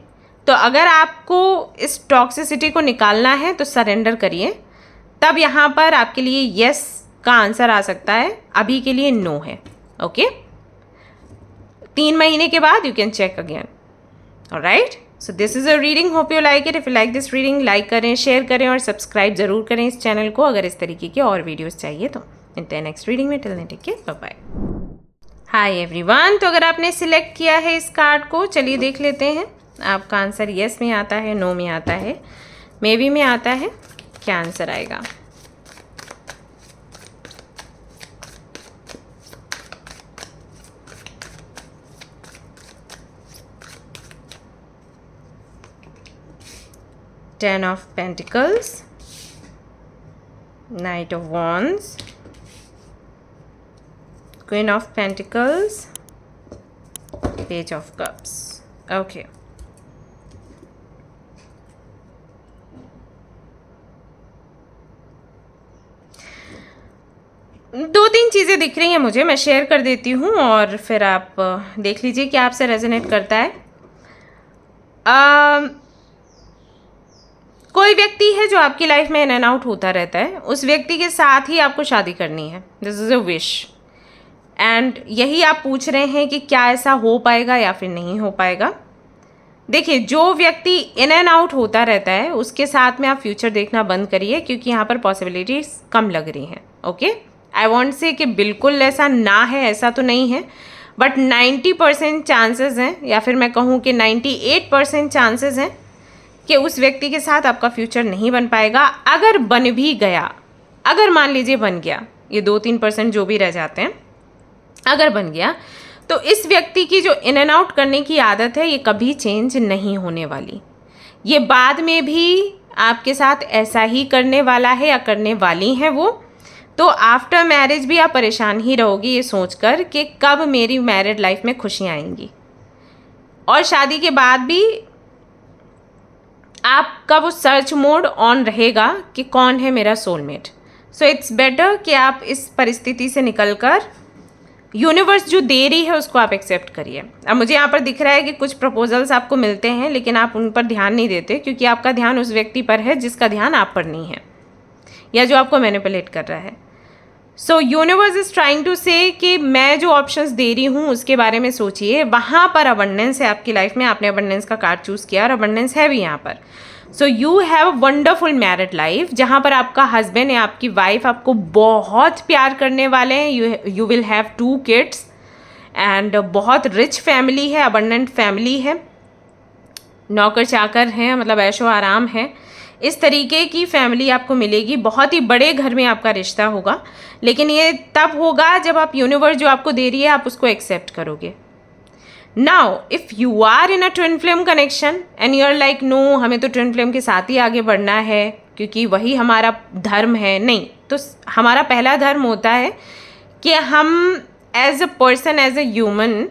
तो अगर आपको इस टॉक्सिसिटी को निकालना है तो सरेंडर करिए, तब यहाँ पर आपके लिए यस का आंसर आ सकता है, अभी के लिए नो है। ओके, 3 महीने के बाद you can check again. Alright, so this is a reading, hope you like it. If you like this reading, like करें, शेयर करें और सब्सक्राइब ज़रूर करें इस चैनल को, अगर इस तरीके के और वीडियोज़ चाहिए तो। मिलते हैं नेक्स्ट रीडिंग में, till then take care, bye bye. Hi everyone, तो अगर आपने सिलेक्ट किया है इस कार्ड को, चलिए देख लेते हैं आपका आंसर यस में आता है, नो में आता है, मे बी में आता है, क्या आंसर आएगा। Ten of Pentacles, Knight of Wands, Queen of Pentacles, Page of Cups. Okay. दो तीन चीज़ें दिख रही हैं मुझे, मैं शेयर कर देती हूँ और फिर आप देख लीजिए कि आपसे रेजोनेट करता है। कोई व्यक्ति है जो आपकी लाइफ में इन एंड आउट होता रहता है, उस व्यक्ति के साथ ही आपको शादी करनी है। This is a wish, and यही आप पूछ रहे हैं कि क्या ऐसा हो पाएगा या फिर नहीं हो पाएगा। देखिए, जो व्यक्ति इन एंड आउट होता रहता है उसके साथ में आप फ्यूचर देखना बंद करिए, क्योंकि यहाँ पर पॉसिबिलिटीज कम लग रही हैं। ओके, आई वॉन्ट से कि बिल्कुल ऐसा ना है, ऐसा तो नहीं है, बट 90% चांसेस हैं, या फिर मैं कहूँ कि 98% चांसेस हैं कि उस व्यक्ति के साथ आपका फ्यूचर नहीं बन पाएगा। अगर बन भी गया, अगर मान लीजिए बन गया, ये 2-3% जो भी रह जाते हैं, अगर बन गया, तो इस व्यक्ति की जो इन एंड आउट करने की आदत है ये कभी चेंज नहीं होने वाली। ये बाद में भी आपके साथ ऐसा ही करने वाला है या करने वाली हैं वो। तो आफ्टर मैरिज भी आप परेशान ही रहोगी ये सोचकर कि कब मेरी मैरिड लाइफ में खुशियाँ आएंगी, और शादी के बाद भी आपका वो सर्च मोड ऑन रहेगा कि कौन है मेरा सोलमेट। सो इट्स बेटर कि आप इस परिस्थिति से निकलकर यूनिवर्स जो दे रही है उसको आप एक्सेप्ट करिए। अब मुझे यहाँ पर दिख रहा है कि कुछ प्रपोजल्स आपको मिलते हैं, लेकिन आप उन पर ध्यान नहीं देते, क्योंकि आपका ध्यान उस व्यक्ति पर है जिसका ध्यान आप पर नहीं है, या जो आपको मैनिपुलेट कर रहा है। So universe is trying to say कि मैं जो ऑप्शंस दे रही हूँ उसके बारे में सोचिए। वहाँ पर अबंडेंस है आपकी लाइफ में, आपने अबंडेंस का कार्ड चूज़ किया और अबंडेंस है भी यहाँ पर। So you have a wonderful married life, जहाँ पर आपका हस्बैंड या आपकी वाइफ आपको बहुत प्यार करने वाले हैं। You will have 2 kids and बहुत रिच फैमिली है, अबंडेंट फैमिली है, नौकर चाकर हैं, मतलब ऐशो आराम है। इस तरीके की फैमिली आपको मिलेगी, बहुत ही बड़े घर में आपका रिश्ता होगा, लेकिन ये तब होगा जब आप यूनिवर्स जो आपको दे रही है आप उसको एक्सेप्ट करोगे। Now if you are in a twin flame connection and you are like no, हमें तो ट्विन फ्लेम के साथ ही आगे बढ़ना है क्योंकि वही हमारा धर्म है, नहीं, तो हमारा पहला धर्म होता है कि हम as a person, as a human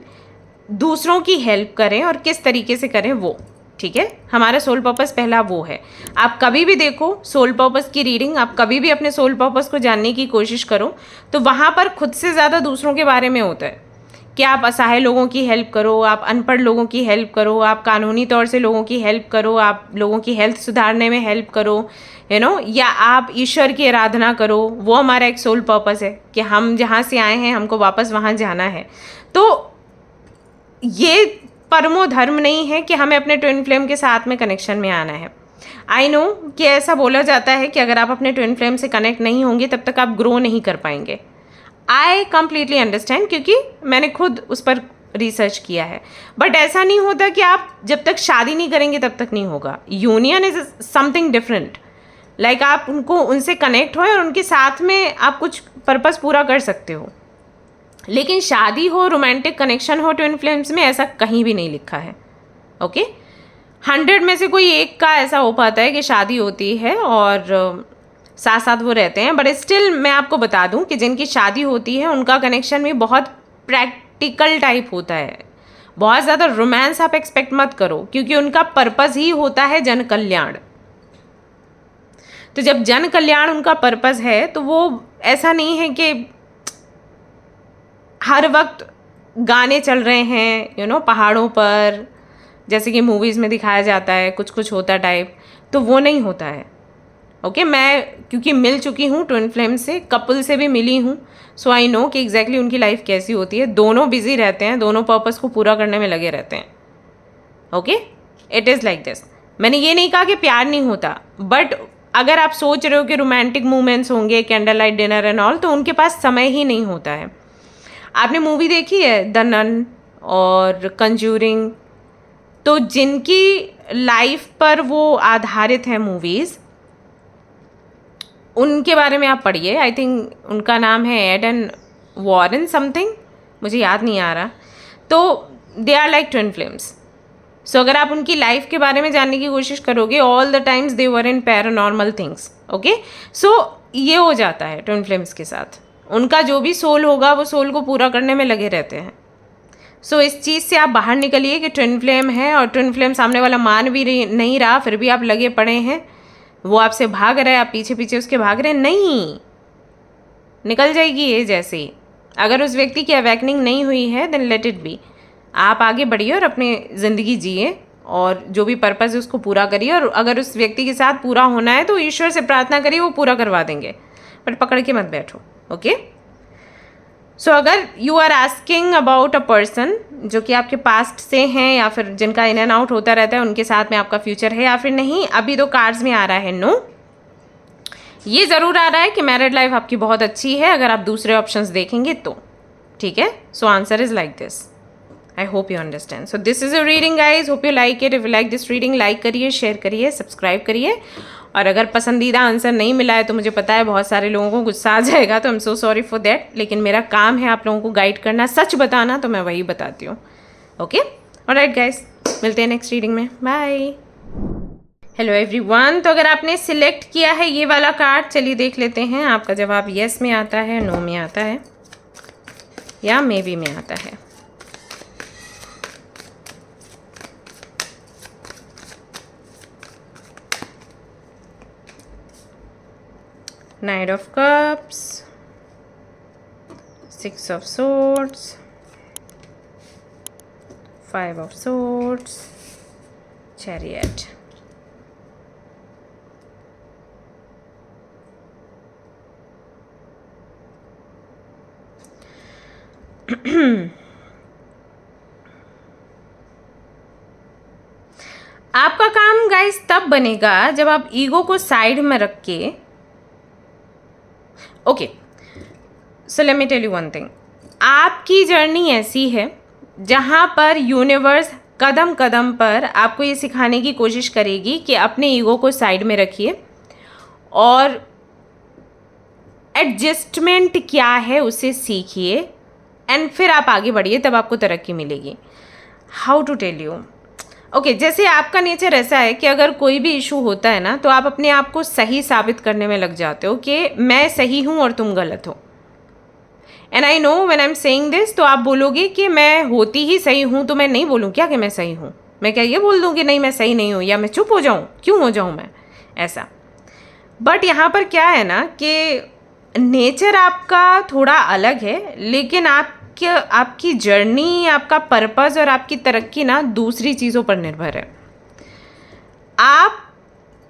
दूसरों की हेल्प करें, और किस तरीके से करें वो, ठीक है। हमारा सोल पर्पस पहला वो है। आप कभी भी देखो सोल पर्पस की रीडिंग, आप कभी भी अपने सोल पर्पस को जानने की कोशिश करो, तो वहाँ पर खुद से ज़्यादा दूसरों के बारे में होता है कि आप असहाय लोगों की हेल्प करो, आप अनपढ़ लोगों की हेल्प करो, आप कानूनी तौर से लोगों की हेल्प करो, आप लोगों की हेल्थ सुधारने में हेल्प करो, यू नो, या आप ईश्वर की आराधना करो। वो हमारा एक सोल पर्पस है कि हम जहाँ से आए हैं हमको वापस वहाँ जाना है। तो ये परमो धर्म नहीं है कि हमें अपने ट्विन फ्लेम के साथ में कनेक्शन में आना है। आई नो कि ऐसा बोला जाता है कि अगर आप अपने ट्विन फ्लेम से कनेक्ट नहीं होंगे तब तक आप ग्रो नहीं कर पाएंगे। आई कम्प्लीटली अंडरस्टैंड, क्योंकि मैंने खुद उस पर रिसर्च किया है। बट ऐसा नहीं होता कि आप जब तक शादी नहीं करेंगे तब तक नहीं होगा। Union is something different. Like आप उनसे कनेक्ट हो और उनके साथ में आप कुछ पर्पस पूरा कर सकते हो। लेकिन शादी हो, रोमांटिक कनेक्शन हो ट्विन फ्लेम्स में, ऐसा कहीं भी नहीं लिखा है। ओके 100 में से कोई एक का ऐसा हो पाता है कि शादी होती है और साथ साथ वो रहते हैं, बट स्टिल मैं आपको बता दूं कि जिनकी शादी होती है उनका कनेक्शन भी बहुत प्रैक्टिकल टाइप होता है। बहुत ज़्यादा रोमांस आप एक्सपेक्ट मत करो, क्योंकि उनका पर्पस ही होता है जन कल्याण। तो जब जन कल्याण उनका पर्पस है तो वो ऐसा नहीं है कि हर वक्त गाने चल रहे हैं पहाड़ों पर, जैसे कि मूवीज़ में दिखाया जाता है कुछ कुछ होता टाइप, तो वो नहीं होता है। ओके मैं क्योंकि मिल चुकी हूँ ट्विन फ्लेम से, कपल से भी मिली हूँ, सो आई नो कि एग्जैक्टली उनकी लाइफ कैसी होती है। दोनों बिजी रहते हैं, दोनों पर्पस को पूरा करने में लगे रहते हैं। Okay it is like this. मैंने ये नहीं कहा कि प्यार नहीं होता, बट अगर आप सोच रहे हो कि रोमांटिक मोमेंट्स होंगे, candle light dinner and all, तो उनके पास समय ही नहीं होता है। आपने मूवी देखी है द नन और कंज्यूरिंग, तो जिनकी लाइफ पर वो आधारित है मूवीज़, उनके बारे में आप पढ़िए। आई थिंक उनका नाम है एडन वॉरेन समथिंग, मुझे याद नहीं आ रहा। तो they are like twin flames. So अगर आप उनकी लाइफ के बारे में जानने की कोशिश करोगे, all the times they were in paranormal things. Okay so ये हो जाता है ट्विन फ्लेम्स के साथ, उनका जो भी सोल होगा वो सोल को पूरा करने में लगे रहते हैं। सो इस चीज़ से आप बाहर निकलिए कि ट्विन फ्लेम है और ट्विन फ्लेम सामने वाला मान भी नहीं रहा, फिर भी आप लगे पड़े हैं, वो आपसे भाग रहा है, आप पीछे पीछे उसके भाग रहे हैं। नहीं, निकल जाएगी ये जैसे ही। अगर उस व्यक्ति की अवेकनिंग नहीं हुई है देन लेट इट बी। आप आगे बढ़िए और अपनी ज़िंदगी जिए और जो भी पर्पज़ है उसको पूरा करिए। और अगर उस व्यक्ति के साथ पूरा होना है तो ईश्वर से प्रार्थना करिए, वो पूरा करवा देंगे, बट पकड़ के मत बैठो। ओके सो अगर you are asking about a person जो कि आपके पास्ट से हैं या फिर जिनका इन एंड आउट होता रहता है, उनके साथ में आपका फ्यूचर है या फिर नहीं, अभी तो कार्ड्स में आ रहा है नो। ये ज़रूर आ रहा है कि मैरिड लाइफ आपकी बहुत अच्छी है अगर आप दूसरे ऑप्शंस देखेंगे तो। ठीक है, so answer is like this. I hope you understand. So this is a reading guys, hope you like it. If you like this reading, like करिए, शेयर करिए, सब्सक्राइब करिए। और अगर पसंदीदा आंसर नहीं मिला है तो मुझे पता है बहुत सारे लोगों को गुस्सा आ जाएगा, तो I am so sorry for that, लेकिन मेरा काम है आप लोगों को गाइड करना, सच बताना, तो मैं वही बताती हूँ। ओके ऑलराइट गाइस, मिलते हैं नेक्स्ट रीडिंग में, बाय। हेलो एवरीवन, तो अगर आपने सिलेक्ट किया है ये वाला कार्ड, चलिए देख लेते हैं आपका जवाब येस में आता है, नो में आता है या मे बी में आता है। Knight of Cups, Six of Swords, Five of Swords, Chariot. आपका काम गाइस तब बनेगा जब आप ईगो को साइड में रख के, okay so let me tell you one thing, आपकी जर्नी ऐसी है जहाँ पर यूनिवर्स कदम कदम पर आपको ये सिखाने की कोशिश करेगी कि अपने ईगो को साइड में रखिए और एडजस्टमेंट क्या है उसे सीखिए एंड फिर आप आगे बढ़िए, तब आपको तरक्की मिलेगी। How to tell you, okay जैसे आपका नेचर ऐसा है कि अगर कोई भी इशू होता है ना तो आप अपने आप को सही साबित करने में लग जाते हो कि मैं सही हूँ और तुम गलत हो। And I know when I am saying this, तो आप बोलोगे कि मैं होती ही सही हूँ, तो मैं नहीं बोलूँ क्या कि मैं सही हूँ? मैं क्या ये बोल दूँ कि नहीं मैं सही नहीं हूँ, या मैं चुप हो जाऊँ? क्यों हो जाऊँ मैं ऐसा? बट यहाँ पर क्या है ना कि नेचर आपका थोड़ा अलग है, लेकिन आपकी जर्नी, आपका पर्पस और आपकी तरक्की ना दूसरी चीज़ों पर निर्भर है। आप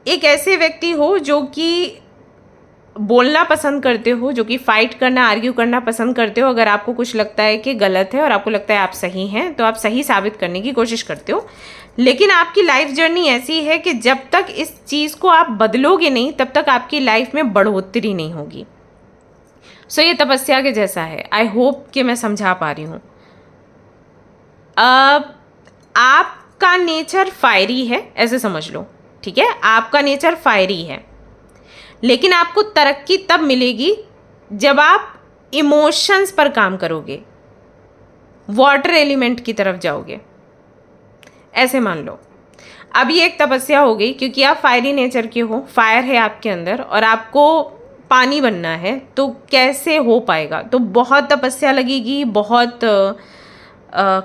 एक ऐसे व्यक्ति हो जो कि बोलना पसंद करते हो, जो कि फाइट करना, आर्ग्यू करना पसंद करते हो। अगर आपको कुछ लगता है कि गलत है और आपको लगता है आप सही हैं, तो आप सही साबित करने की कोशिश करते हो। लेकिन आपकी लाइफ जर्नी ऐसी है कि जब तक इस चीज़ को आप बदलोगे नहीं, तब तक आपकी लाइफ में बढ़ोतरी नहीं होगी। सो ये तपस्या के जैसा है। आई होप कि मैं समझा पा रही हूँ। आपका नेचर फायरी है, ऐसे समझ लो, ठीक है? आपका नेचर फायरी है, लेकिन आपको तरक्की तब मिलेगी जब आप इमोशंस पर काम करोगे, वाटर एलिमेंट की तरफ जाओगे। ऐसे मान लो अब ये एक तपस्या हो गई, क्योंकि आप फायरी नेचर के हो, फायर है आपके अंदर और आपको पानी बनना है, तो कैसे हो पाएगा? तो बहुत तपस्या लगेगी, बहुत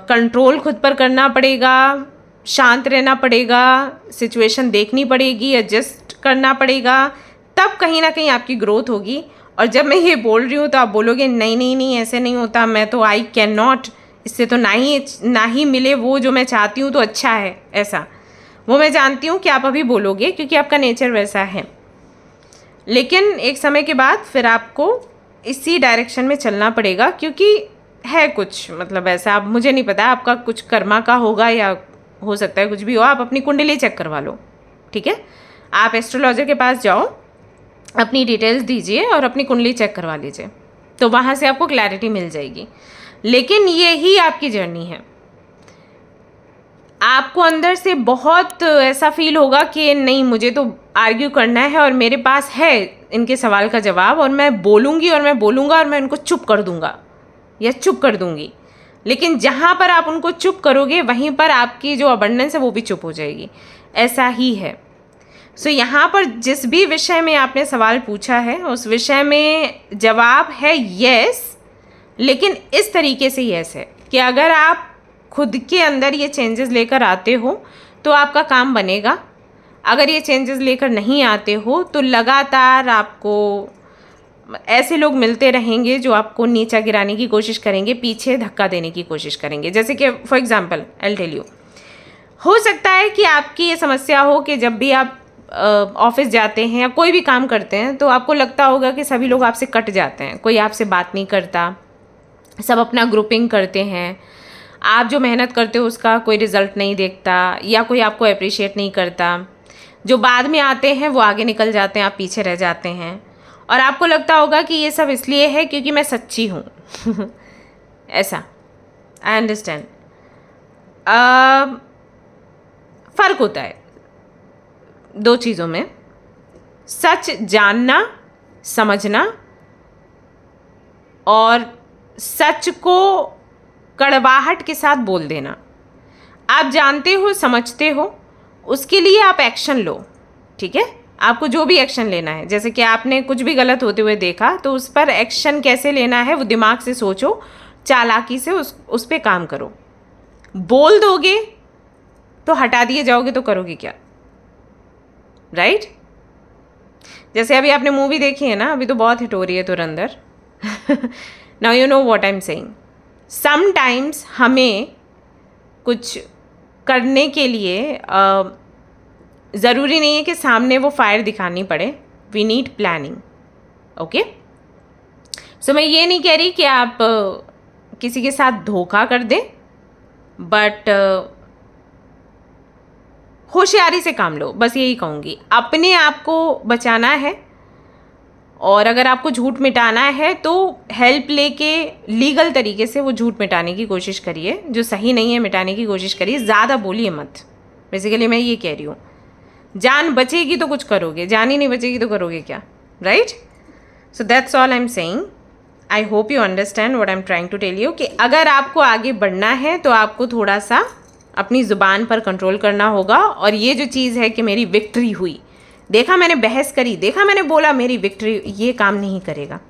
कंट्रोल खुद पर करना पड़ेगा, शांत रहना पड़ेगा, सिचुएशन देखनी पड़ेगी, एडजस्ट करना पड़ेगा, तब कहीं ना कहीं आपकी ग्रोथ होगी। और जब मैं ये बोल रही हूँ तो आप बोलोगे नहीं नहीं नहीं ऐसे नहीं होता, मैं तो आई कैन नॉट, इससे तो ना ही मिले वो जो मैं चाहती हूँ तो अच्छा है। ऐसा वो मैं जानती हूँ कि आप अभी बोलोगे, क्योंकि आपका नेचर वैसा है। लेकिन एक समय के बाद फिर आपको इसी डायरेक्शन में चलना पड़ेगा, क्योंकि है कुछ मतलब ऐसा, अब मुझे नहीं पता आपका कुछ कर्मा का होगा या हो सकता है कुछ भी हो। आप अपनी कुंडली चेक करवा लो, ठीक है? आप एस्ट्रोलॉजर के पास जाओ, अपनी डिटेल्स दीजिए और अपनी कुंडली चेक करवा लीजिए, तो वहाँ से आपको क्लैरिटी मिल जाएगी। लेकिन ये ही आपकी जर्नी है। आपको अंदर से बहुत ऐसा फील होगा कि नहीं, मुझे तो आर्ग्यू करना है और मेरे पास है इनके सवाल का जवाब, और मैं बोलूँगी और मैं बोलूँगा और मैं उनको चुप कर दूँगा या चुप कर दूँगी। लेकिन जहाँ पर आप उनको चुप करोगे वहीं पर आपकी जो अबंडेंस है वो भी चुप हो जाएगी। ऐसा ही है। सो यहाँ पर जिस भी विषय में आपने सवाल पूछा है उस विषय में जवाब है यस, लेकिन इस तरीके से यस है कि अगर आप खुद के अंदर ये चेंजेस लेकर आते हो तो आपका काम बनेगा। अगर ये चेंजेस लेकर नहीं आते हो तो लगातार आपको ऐसे लोग मिलते रहेंगे जो आपको नीचा गिराने की कोशिश करेंगे, पीछे धक्का देने की कोशिश करेंगे। जैसे कि for example I will tell you, हो सकता है कि आपकी ये समस्या हो कि जब भी आप ऑफिस जाते हैं या कोई भी काम करते हैं तो आपको लगता होगा कि सभी लोग आपसे कट जाते हैं, कोई आपसे बात नहीं करता, सब अपना ग्रुपिंग करते हैं, आप जो मेहनत करते हो उसका कोई रिज़ल्ट नहीं देखता, या कोई आपको अप्रिशिएट नहीं करता। जो बाद में आते हैं वो आगे निकल जाते हैं, आप पीछे रह जाते हैं, और आपको लगता होगा कि ये सब इसलिए है क्योंकि मैं सच्ची हूँ। ऐसा आई अंडरस्टैंड। फ़र्क होता है दो चीज़ों में, सच जानना समझना और सच को कड़वाहट के साथ बोल देना। आप जानते हो, समझते हो, उसके लिए आप एक्शन लो, ठीक है? आपको जो भी एक्शन लेना है, जैसे कि आपने कुछ भी गलत होते हुए देखा तो उस पर एक्शन कैसे लेना है वो दिमाग से सोचो, चालाकी से उस पर काम करो। बोल दोगे तो हटा दिए जाओगे तो करोगे क्या? राइट? जैसे अभी आपने मूवी देखी है ना, अभी तो बहुत हिट हो रही है धुरंधर। Now you know what I am saying. Sometimes हमें कुछ करने के लिए ज़रूरी नहीं है कि सामने वो फायर दिखानी पड़े। We need planning. Okay, so मैं ये नहीं कह रही कि आप किसी के साथ धोखा कर दें, बट होशियारी से काम लो, बस यही कहूँगी। अपने आप को बचाना है, और अगर आपको झूठ मिटाना है तो हेल्प लेके लीगल तरीके से वो झूठ मिटाने की कोशिश करिए, जो सही नहीं है मिटाने की कोशिश करिए, ज़्यादा बोलिए मत। बेसिकली मैं ये कह रही हूँ, जान बचेगी तो कुछ करोगे, जान ही नहीं बचेगी तो करोगे क्या? Right? So that's all I am saying. I hope you understand what I am trying to tell you, कि अगर आपको आगे बढ़ना है तो आपको थोड़ा सा अपनी ज़ुबान पर कंट्रोल करना होगा। और ये जो चीज़ है कि मेरी विक्ट्री हुई, देखा मैंने बहस करी, देखा मैंने बोला मेरी विक्ट्री, ये काम नहीं करेगा।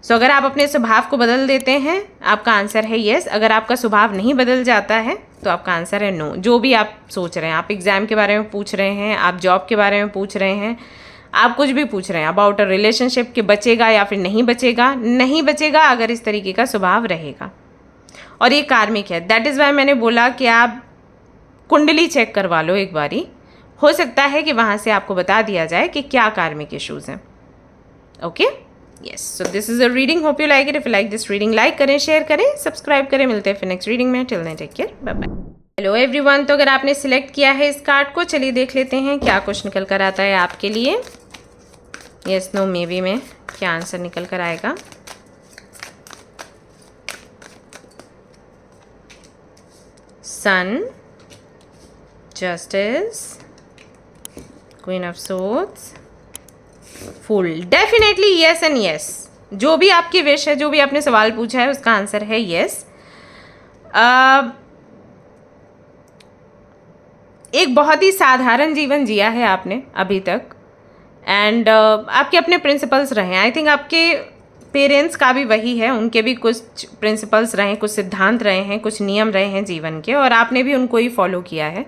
सो अगर आप अपने स्वभाव को बदल देते हैं, आपका आंसर है येस। अगर आपका स्वभाव नहीं बदल जाता है तो आपका आंसर है नो। जो भी आप सोच रहे हैं, आप एग्ज़ाम के बारे में पूछ रहे हैं, आप जॉब के बारे में पूछ रहे हैं, आप कुछ भी पूछ रहे हैं अबाउट अ रिलेशनशिप, कि बचेगा या फिर नहीं बचेगा, नहीं बचेगा अगर इस तरीके का स्वभाव रहेगा। और ये कार्मिक है। दैट इज़ वाई मैंने बोला कि आप कुंडली चेक करवा लो एक बारी, हो सकता है कि वहाँ से आपको बता दिया जाए कि क्या कार्मिक इश्यूज़ हैं। Okay, yes, so this is a reading, hope you like it. If you like this reading, like करें, शेयर करें, सब्सक्राइब करें। मिलते हैं फिर नेक्स्ट रीडिंग में। Till then take care, bye bye. Hello everyone, तो अगर आपने सिलेक्ट किया है इस कार्ड को, चलिए देख लेते हैं क्या कुछ निकल कर आता है आपके लिए। यस, नो, मे बी में क्या आंसर निकल कर आएगा। Sun, justice, queen of swords, fool, definitely yes and yes. जो भी आपकी विश है, जो भी आपने सवाल पूछा है, उसका आंसर है येस। एक बहुत ही साधारण जीवन जिया है आपने अभी तक, एंड आपके अपने प्रिंसिपल्स रहे हैं। आई थिंक आपके पेरेंट्स का भी वही है, उनके भी कुछ प्रिंसिपल्स रहे हैं, कुछ सिद्धांत रहे हैं, कुछ नियम रहे हैं जीवन के, और आपने भी उनको ही फॉलो किया है।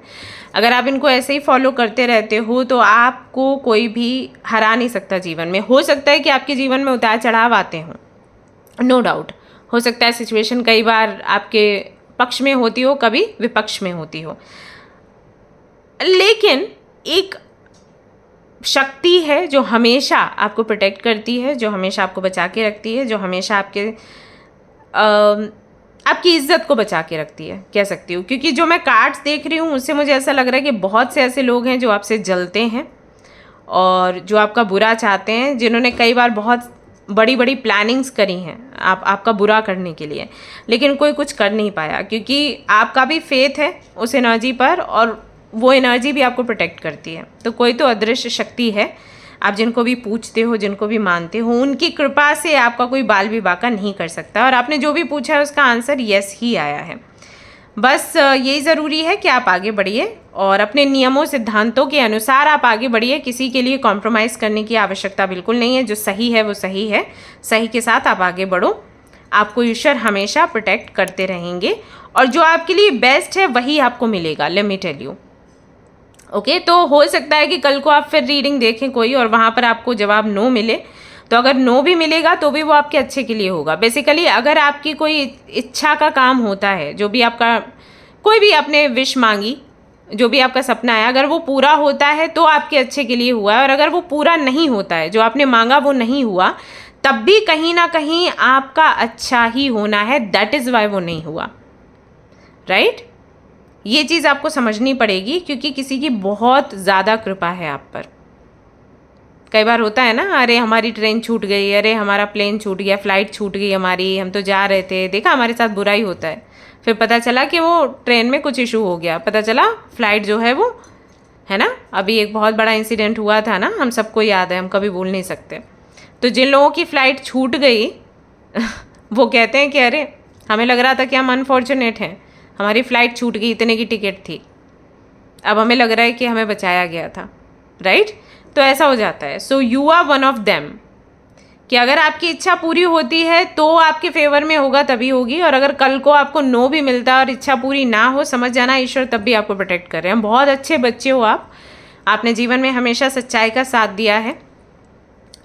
अगर आप इनको ऐसे ही फॉलो करते रहते हो तो आपको कोई भी हरा नहीं सकता जीवन में। हो सकता है कि आपके जीवन में उतार चढ़ाव आते हों, नो डाउट। हो सकता है सिचुएशन कई बार आपके पक्ष में होती हो, कभी विपक्ष में होती हो, लेकिन एक शक्ति है जो हमेशा आपको प्रोटेक्ट करती है, जो हमेशा आपको बचा के रखती है, जो हमेशा आपकी इज्जत को बचा के रखती है, कह सकती हूँ। क्योंकि जो मैं कार्ड्स देख रही हूँ उससे मुझे ऐसा लग रहा है कि बहुत से ऐसे लोग हैं जो आपसे जलते हैं और जो आपका बुरा चाहते हैं, जिन्होंने कई बार बहुत बड़ी बड़ी प्लानिंग्स करी हैं आपका बुरा करने के लिए, लेकिन कोई कुछ कर नहीं पाया, क्योंकि आपका भी फेथ है उस एनर्जी पर और वो एनर्जी भी आपको प्रोटेक्ट करती है। तो कोई तो अदृश्य शक्ति है, आप जिनको भी पूछते हो, जिनको भी मानते हो, उनकी कृपा से आपका कोई बाल भी बाका नहीं कर सकता। और आपने जो भी पूछा है उसका आंसर यस ही आया है। बस यही ज़रूरी है कि आप आगे बढ़िए और अपने नियमों सिद्धांतों के अनुसार आप आगे बढ़िए। किसी के लिए कॉम्प्रोमाइज़ करने की आवश्यकता बिल्कुल नहीं है। जो सही है वो सही है, सही के साथ आप आगे बढ़ो। आपको ईश्वर हमेशा प्रोटेक्ट करते रहेंगे और जो आपके लिए बेस्ट है वही आपको मिलेगा, let me tell you. Okay, तो हो सकता है कि कल को आप फिर रीडिंग देखें कोई और वहाँ पर आपको जवाब नो मिले, तो अगर नो भी मिलेगा तो भी वो आपके अच्छे के लिए होगा। बेसिकली अगर आपकी कोई इच्छा का काम होता है, जो भी आपका कोई भी आपने विश मांगी, जो भी आपका सपना है, अगर वो पूरा होता है तो आपके अच्छे के लिए हुआ है, और अगर वो पूरा नहीं होता है, जो आपने मांगा वो नहीं हुआ, तब भी कहीं ना कहीं आपका अच्छा ही होना है। दैट इज़ वाई वो नहीं हुआ, राइट? ये चीज़ आपको समझनी पड़ेगी, क्योंकि किसी की बहुत ज़्यादा कृपा है आप पर। कई बार होता है ना, अरे हमारी ट्रेन छूट गई, अरे हमारा प्लेन छूट गया, फ़्लाइट छूट गई हमारी, हम तो जा रहे थे, देखा हमारे साथ बुरा ही होता है। फिर पता चला कि वो ट्रेन में कुछ इशू हो गया, पता चला फ़्लाइट जो है वो, है ना, अभी एक बहुत बड़ा इंसिडेंट हुआ था ना, हम सबको याद है, हम कभी भूल नहीं सकते। तो जिन लोगों की फ़्लाइट छूट गई वो कहते हैं कि अरे हमें लग रहा था कि हम अनफॉर्चुनेट हैं, हमारी फ़्लाइट छूट गई, इतने की टिकट थी, अब हमें लग रहा है कि हमें बचाया गया था, राइट? तो ऐसा हो जाता है। So you are one of them, कि अगर आपकी इच्छा पूरी होती है तो आपके फेवर में होगा, तभी होगी। और अगर कल को आपको नो भी मिलता है और इच्छा पूरी ना हो, समझ जाना ईश्वर तब भी आपको प्रोटेक्ट कर रहे हैं। बहुत अच्छे बच्चे हो आप, आपने जीवन में हमेशा सच्चाई का साथ दिया है,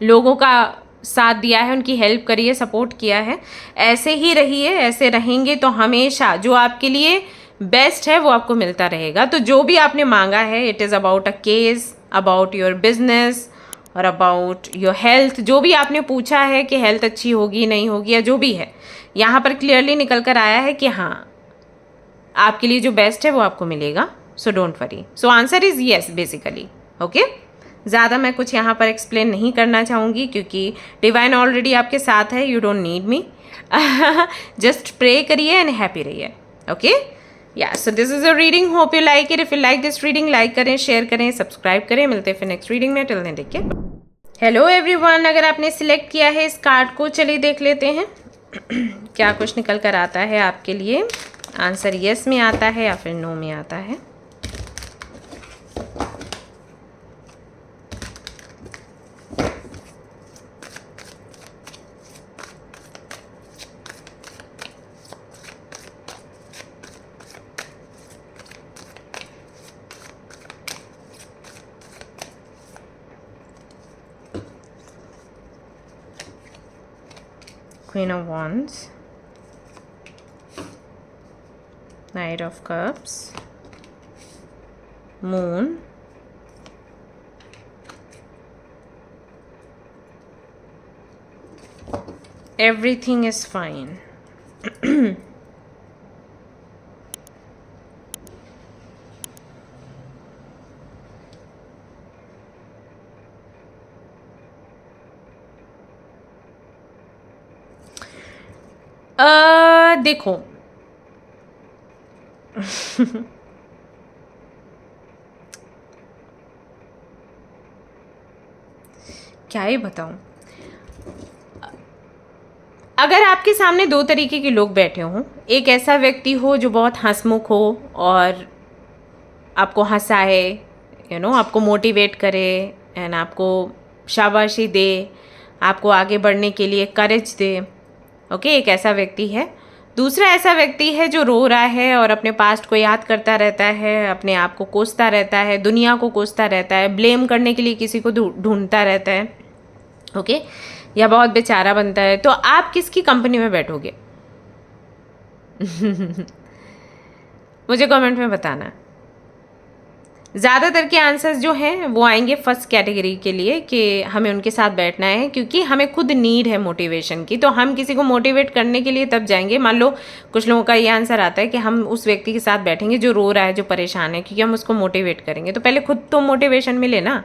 लोगों का साथ दिया है, उनकी हेल्प करी है, सपोर्ट किया है। ऐसे ही रहिए, ऐसे रहेंगे तो हमेशा जो आपके लिए बेस्ट है वो आपको मिलता रहेगा। तो जो भी आपने मांगा है, it is about a case, about your business और अबाउट योर हेल्थ, जो भी आपने पूछा है कि हेल्थ अच्छी होगी नहीं होगी या जो भी है, यहाँ पर क्लियरली निकल कर आया है कि हाँ आपके लिए जो बेस्ट है वो आपको मिलेगा। So don't worry. So answer is yes basically. Okay, ज़्यादा मैं कुछ यहाँ पर एक्सप्लेन नहीं करना चाहूँगी क्योंकि डिवाइन ऑलरेडी आपके साथ है, you don't need me. Just pray करिए एंड हैप्पी रहिए। Okay, yeah so this is a reading, hope you like it. If you like this reading, like करें, शेयर करें, सब्सक्राइब करें। मिलते हैं फिर नेक्स्ट रीडिंग में। Till then take care. Hello everyone, अगर आपने सिलेक्ट किया है इस कार्ड को, चलिए देख लेते हैं क्या कुछ निकल कर आता है आपके लिए। आंसर येस में आता है या फिर नो में आता है। Queen of Wands, Knight of Cups, Moon, everything is fine. देखो क्या ही बताऊँ। अगर आपके सामने दो तरीके के लोग बैठे हों, एक ऐसा व्यक्ति हो जो बहुत हंसमुख हो और आपको हंसाए, आपको मोटिवेट करे एंड आपको शाबाशी दे, आपको आगे बढ़ने के लिए करेज दे। ओके, एक ऐसा व्यक्ति है। दूसरा ऐसा व्यक्ति है जो रो रहा है और अपने पास्ट को याद करता रहता है, अपने आप को कोसता रहता है, दुनिया को कोसता रहता है, ब्लेम करने के लिए किसी को ढूंढता रहता है। ओके, या बहुत बेचारा बनता है। तो आप किसकी कंपनी में बैठोगे? मुझे कमेंट में बताना। ज़्यादातर के आंसर्स जो हैं वो आएंगे फर्स्ट कैटेगरी के लिए कि हमें उनके साथ बैठना है क्योंकि हमें खुद नीड है मोटिवेशन की। तो हम किसी को मोटिवेट करने के लिए तब जाएंगे। मान लो कुछ लोगों का ये आंसर आता है कि हम उस व्यक्ति के साथ बैठेंगे जो रो रहा है, जो परेशान है, क्योंकि हम उसको मोटिवेट करेंगे। तो पहले खुद तो मोटिवेशन मिले ना।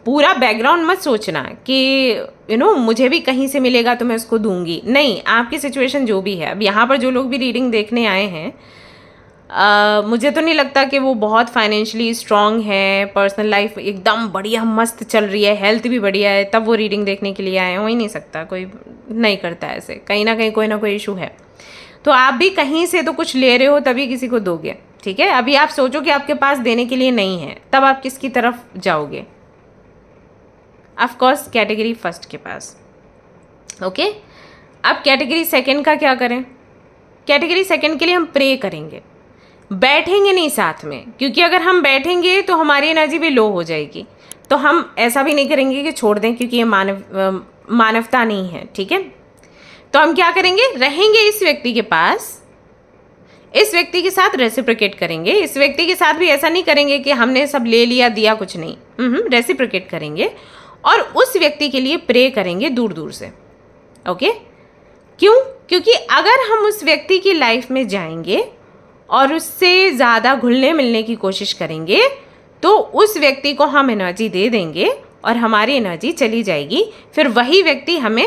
पूरा बैकग्राउंड मत सोचना कि मुझे भी कहीं से मिलेगा तो मैं उसको दूंगी। नहीं, आपकी सिचुएशन जो भी है। अब यहाँ पर जो लोग भी रीडिंग देखने आए हैं, मुझे तो नहीं लगता कि वो बहुत फाइनेंशियली स्ट्रांग है, पर्सनल लाइफ एकदम बढ़िया मस्त चल रही है, हेल्थ भी बढ़िया है, तब वो रीडिंग देखने के लिए आए हैं। हो ही नहीं सकता, कोई नहीं करता ऐसे। कहीं ना कहीं कोई ना कोई इशू है। तो आप भी कहीं से तो कुछ ले रहे हो तभी किसी को दोगे। ठीक है, अभी आप सोचो कि आपके पास देने के लिए नहीं है, तब आप किसकी तरफ जाओगे? ऑफ कोर्स कैटेगरी फर्स्ट के पास। ओके, अब कैटेगरी सेकंड का क्या करें? कैटेगरी सेकंड के लिए हम प्रे करेंगे, बैठेंगे नहीं साथ में, क्योंकि अगर हम बैठेंगे तो हमारी एनर्जी भी लो हो जाएगी। तो हम ऐसा भी नहीं करेंगे कि छोड़ दें, क्योंकि ये मानवता नहीं है। ठीक है, तो हम क्या करेंगे? रहेंगे इस व्यक्ति के पास, इस व्यक्ति के साथ रेसिप्रोकेट करेंगे। इस व्यक्ति के साथ भी ऐसा नहीं करेंगे कि हमने सब ले लिया दिया कुछ नहीं, रेसिप्रोकेट करेंगे और उस व्यक्ति के लिए प्रे करेंगे दूर दूर से। ओके, क्यों? क्योंकि अगर हम उस व्यक्ति की लाइफ में जाएंगे और उससे ज़्यादा घुलने मिलने की कोशिश करेंगे तो उस व्यक्ति को हम एनर्जी दे देंगे और हमारी एनर्जी चली जाएगी। फिर वही व्यक्ति हमें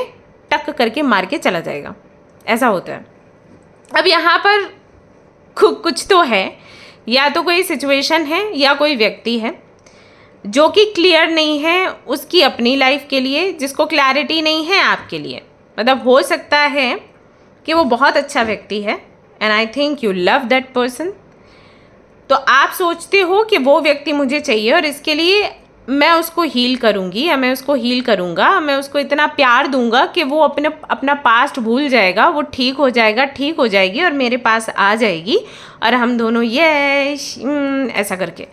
टक करके मार के चला जाएगा। ऐसा होता है। अब यहाँ पर कुछ तो है, या तो कोई सिचुएशन है या कोई व्यक्ति है जो कि क्लियर नहीं है उसकी अपनी लाइफ के लिए, जिसको क्लैरिटी नहीं है आपके लिए। मतलब हो सकता है कि वो बहुत अच्छा व्यक्ति है and I think you love that person. तो आप सोचते हो कि वो व्यक्ति मुझे चाहिए और इसके लिए मैं उसको हील करूँगी या मैं उसको हील करूँगा, मैं उसको इतना प्यार दूंगा कि वो अपना पास्ट भूल जाएगा, वो ठीक हो जाएगा, ठीक हो जाएगी और मेरे पास आ जाएगी और हम दोनों ऐसा करके।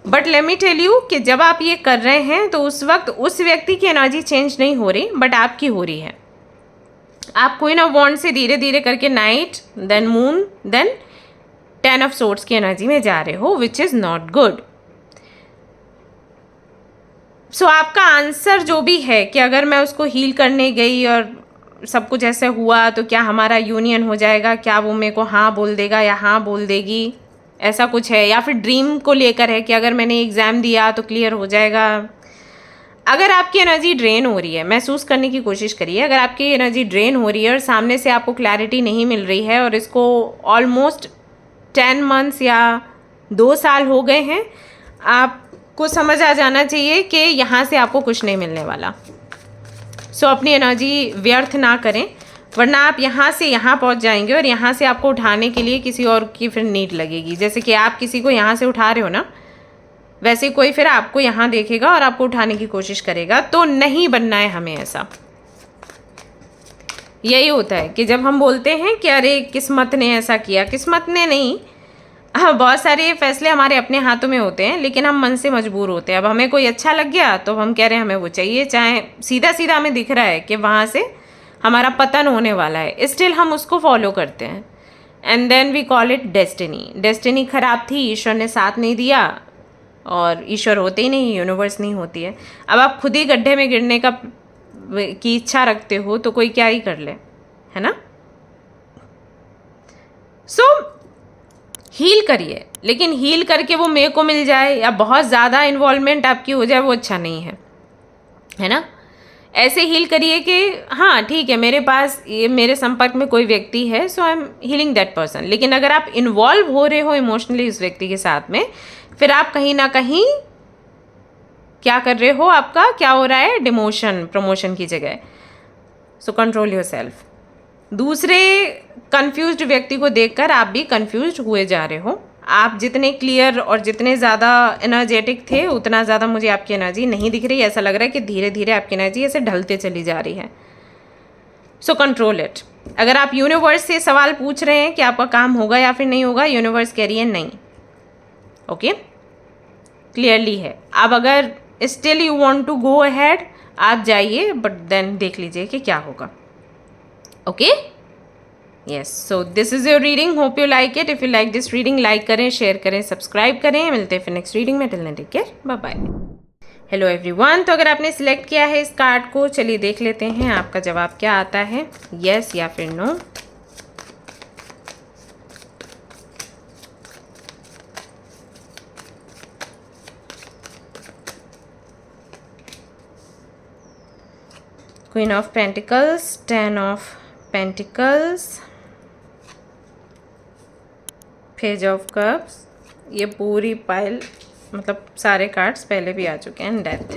But let me tell you कि जब आप ये कर रहे हैं तो उस वक्त उस व्यक्ति की एनर्जी चेंज नहीं हो रही, बट आपकी हो रही है। आप क्वीन ऑफ वॉन्ड से धीरे धीरे करके knight, then moon, then 10 of swords की एनर्जी में जा रहे हो, which is not good. So आपका आंसर जो भी है कि अगर मैं उसको हील करने गई और सब कुछ ऐसे हुआ तो क्या हमारा यूनियन हो जाएगा, क्या वो मेरे को हाँ बोल देगा या हाँ बोल देगी, ऐसा कुछ है। या फिर ड्रीम को लेकर है कि अगर मैंने एग्ज़ाम दिया तो क्लियर हो जाएगा। अगर आपकी एनर्जी ड्रेन हो रही है, महसूस करने की कोशिश करिए, अगर आपकी एनर्जी ड्रेन हो रही है और सामने से आपको क्लैरिटी नहीं मिल रही है और इसको ऑलमोस्ट 10 मंथ्स या 2 साल हो गए हैं, आपको समझ आ जाना चाहिए कि यहाँ से आपको कुछ नहीं मिलने वाला। सो अपनी एनर्जी व्यर्थ ना करें, वरना आप यहाँ से यहाँ पहुँच जाएंगे और यहाँ से आपको उठाने के लिए किसी और की फिर नीड लगेगी। जैसे कि आप किसी को यहाँ से उठा रहे हो ना, वैसे कोई फिर आपको यहाँ देखेगा और आपको उठाने की कोशिश करेगा। तो नहीं बनना है हमें ऐसा। यही होता है कि जब हम बोलते हैं कि अरे किस्मत ने ऐसा किया, किस्मत ने नहीं, हाँ बहुत सारे फैसले हमारे अपने हाथों में होते हैं, लेकिन हम मन से मजबूर होते हैं। अब हमें कोई अच्छा लग गया तो हम कह रहे हैं हमें वो चाहिए, चाहे सीधा सीधा हमें दिख रहा है कि वहाँ से हमारा पतन होने वाला है, स्टिल हम उसको फॉलो करते हैं and then we call it destiny. Destiny खराब थी, ईश्वर ने साथ नहीं दिया, और ईश्वर होते ही नहीं, यूनिवर्स नहीं होती है। अब आप खुद ही गड्ढे में गिरने की इच्छा रखते हो तो कोई क्या ही कर ले, है ना। सो हील करिए, लेकिन हील करके वो मेरे को मिल जाए या बहुत ज़्यादा इन्वॉल्वमेंट आपकी हो जाए, वो अच्छा नहीं है, है ना। ऐसे हील करिए कि हाँ ठीक है, मेरे पास ये मेरे संपर्क में कोई व्यक्ति है, so I am healing that person. लेकिन अगर आप इन्वॉल्व हो रहे हो इमोशनली उस व्यक्ति के साथ में, फिर आप कहीं ना कहीं क्या कर रहे हो, आपका क्या हो रहा है, डिमोशन, प्रमोशन की जगह। So control your self. दूसरे कंफ्यूज्ड व्यक्ति को देखकर आप भी कंफ्यूज्ड हुए जा रहे हो। आप जितने क्लियर और जितने ज़्यादा एनर्जेटिक थे उतना ज़्यादा मुझे आपकी एनर्जी नहीं दिख रही। ऐसा लग रहा है कि धीरे धीरे आपकी एनर्जी ऐसे ढलते चली जा रही है। So control it. अगर आप यूनिवर्स से सवाल पूछ रहे हैं कि आपका काम होगा या फिर नहीं होगा, यूनिवर्स कह रही है नहीं। ओके, क्लियरली है। अब अगर still you want to go ahead, आप जाइए, बट देन देख लीजिए कि क्या होगा। Okay, yes. So this is your reading, hope you like it. If you like this reading, like करें, शेयर करें, सब्सक्राइब करें। मिलते हैं फिर नेक्स्ट रीडिंग में। Till then take care, bye bye. Hello everyone. तो अगर आपने सिलेक्ट किया है इस कार्ड को, चलिए देख लेते हैं आपका जवाब क्या आता है, यस या फिर no. Queen of pentacles, 10 of pentacles, page of cups. ये पूरी पाइल, मतलब सारे कार्ड्स पहले भी आ चुके हैं। Death,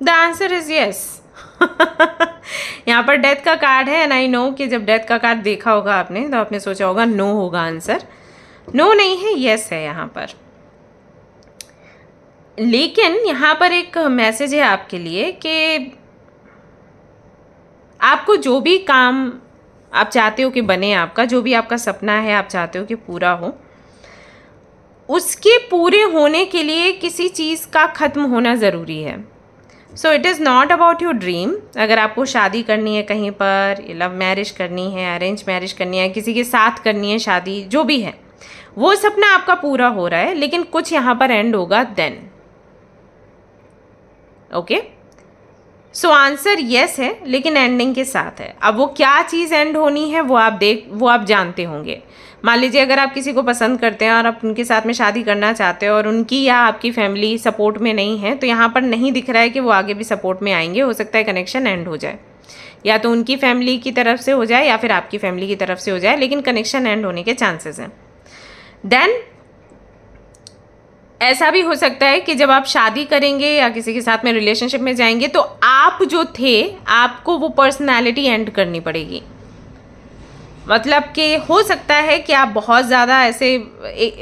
the answer is yes. यहाँ पर डेथ का कार्ड है एंड आई नो कि जब डेथ का कार्ड देखा होगा आपने तो आपने सोचा होगा नो होगा आंसर। नो नहीं है, यस है यहाँ पर। लेकिन यहाँ पर एक मैसेज है आपके लिए कि आपको जो भी काम आप चाहते हो कि बने, आपका जो भी आपका सपना है आप चाहते हो कि पूरा हो, उसके पूरे होने के लिए किसी चीज़ का ख़त्म होना ज़रूरी है। So it is not about your dream. अगर आपको शादी करनी है कहीं पर, लव मैरिज करनी है, अरेंज मैरिज करनी है, किसी के साथ करनी है शादी, जो भी है, वो सपना आपका पूरा हो रहा है, लेकिन कुछ यहाँ पर एंड होगा then. Okay, so answer yes है, लेकिन एंडिंग के साथ है। अब वो क्या चीज़ एंड होनी है वो आप जानते होंगे। मान लीजिए अगर आप किसी को पसंद करते हैं और आप उनके साथ में शादी करना चाहते हो और उनकी या आपकी फैमिली सपोर्ट में नहीं है, तो यहाँ पर नहीं दिख रहा है कि वो आगे भी सपोर्ट में आएंगे। हो सकता है कनेक्शन एंड हो जाए, या तो उनकी फैमिली की तरफ से हो जाए या फिर आपकी फैमिली की तरफ से हो जाए, लेकिन कनेक्शन एंड होने के चांसेस हैं। देन ऐसा भी हो सकता है कि जब आप शादी करेंगे या किसी के साथ में रिलेशनशिप में जाएंगे तो आप जो थे, आपको वो पर्सनैलिटी एंड करनी पड़ेगी। मतलब कि हो सकता है कि आप बहुत ज़्यादा ऐसे,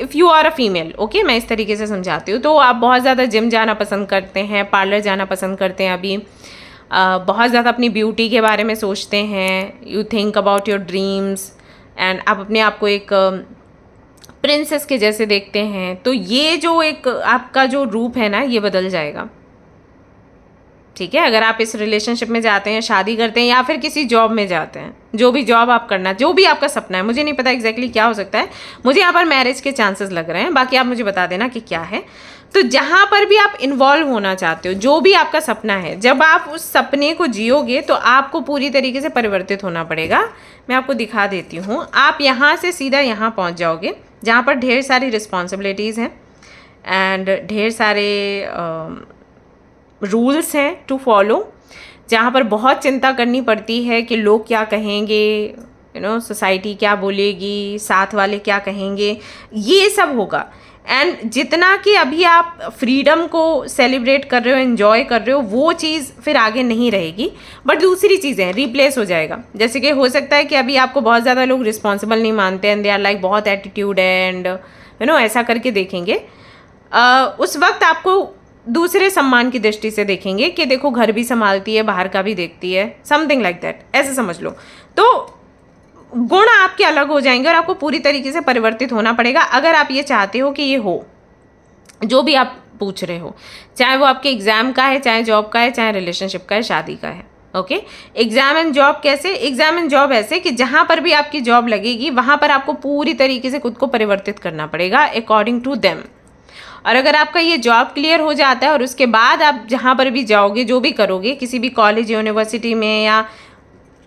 if you are a female, okay, मैं इस तरीके से समझाती हूँ, तो आप बहुत ज़्यादा जिम जाना पसंद करते हैं, पार्लर जाना पसंद करते हैं, अभी बहुत ज़्यादा अपनी ब्यूटी के बारे में सोचते हैं, you think about your dreams, and आप अपने आप को एक प्रिंसेस के जैसे देखते हैं, तो ये जो एक आपका जो रूप है ना, ये बदल जाएगा। ठीक है, अगर आप इस रिलेशनशिप में जाते हैं, शादी करते हैं, या फिर किसी जॉब में जाते हैं, जो भी जॉब आप करना, जो भी आपका सपना है, मुझे नहीं पता एग्जैक्टली क्या हो सकता है, मुझे यहाँ पर मैरिज के चांसेस लग रहे हैं, बाकी आप मुझे बता देना कि क्या है। तो जहाँ पर भी आप इन्वॉल्व होना चाहते हो, जो भी आपका सपना है, जब आप उस सपने को जियोगे तो आपको पूरी तरीके से परिवर्तित होना पड़ेगा। मैं आपको दिखा देती हूँ। आप यहाँ से सीधा यहाँ पहुँच जाओगे जहाँ पर ढेर सारी रिस्पॉन्सिबिलिटीज़ हैं एंड ढेर सारे रूल्स हैं टू फॉलो, जहाँ पर बहुत चिंता करनी पड़ती है कि लोग क्या कहेंगे, सोसाइटी क्या बोलेगी, साथ वाले क्या कहेंगे, ये सब होगा। एंड जितना कि अभी आप फ्रीडम को सेलिब्रेट कर रहे हो, एंजॉय कर रहे हो, वो चीज़ फिर आगे नहीं रहेगी, बट दूसरी चीज़ें रिप्लेस हो जाएगा। जैसे कि हो सकता है कि अभी आपको बहुत ज़्यादा लोग रिस्पॉन्सिबल नहीं मानते हैं, दे आर लाइक बहुत एटीट्यूड एंड ऐसा करके देखेंगे। उस वक्त आपको दूसरे सम्मान की दृष्टि से देखेंगे कि देखो घर भी संभालती है, बाहर का भी देखती है, समथिंग लाइक दैट, ऐसे समझ लो। तो गुण आपके अलग हो जाएंगे और आपको पूरी तरीके से परिवर्तित होना पड़ेगा अगर आप ये चाहते हो कि ये हो, जो भी आप पूछ रहे हो, चाहे वो आपके एग्ज़ाम का है, चाहे जॉब का है, चाहे रिलेशनशिप का है, शादी का है। ओके, एग्ज़ाम एंड जॉब कैसे? एग्ज़ाम एंड जॉब ऐसे कि जहाँ पर भी आपकी जॉब लगेगी वहाँ पर आपको पूरी तरीके से खुद को परिवर्तित करना पड़ेगा अकॉर्डिंग टू देम। और अगर आपका ये जॉब क्लियर हो जाता है और उसके बाद आप जहाँ पर भी जाओगे, जो भी करोगे, किसी भी कॉलेज यूनिवर्सिटी में, या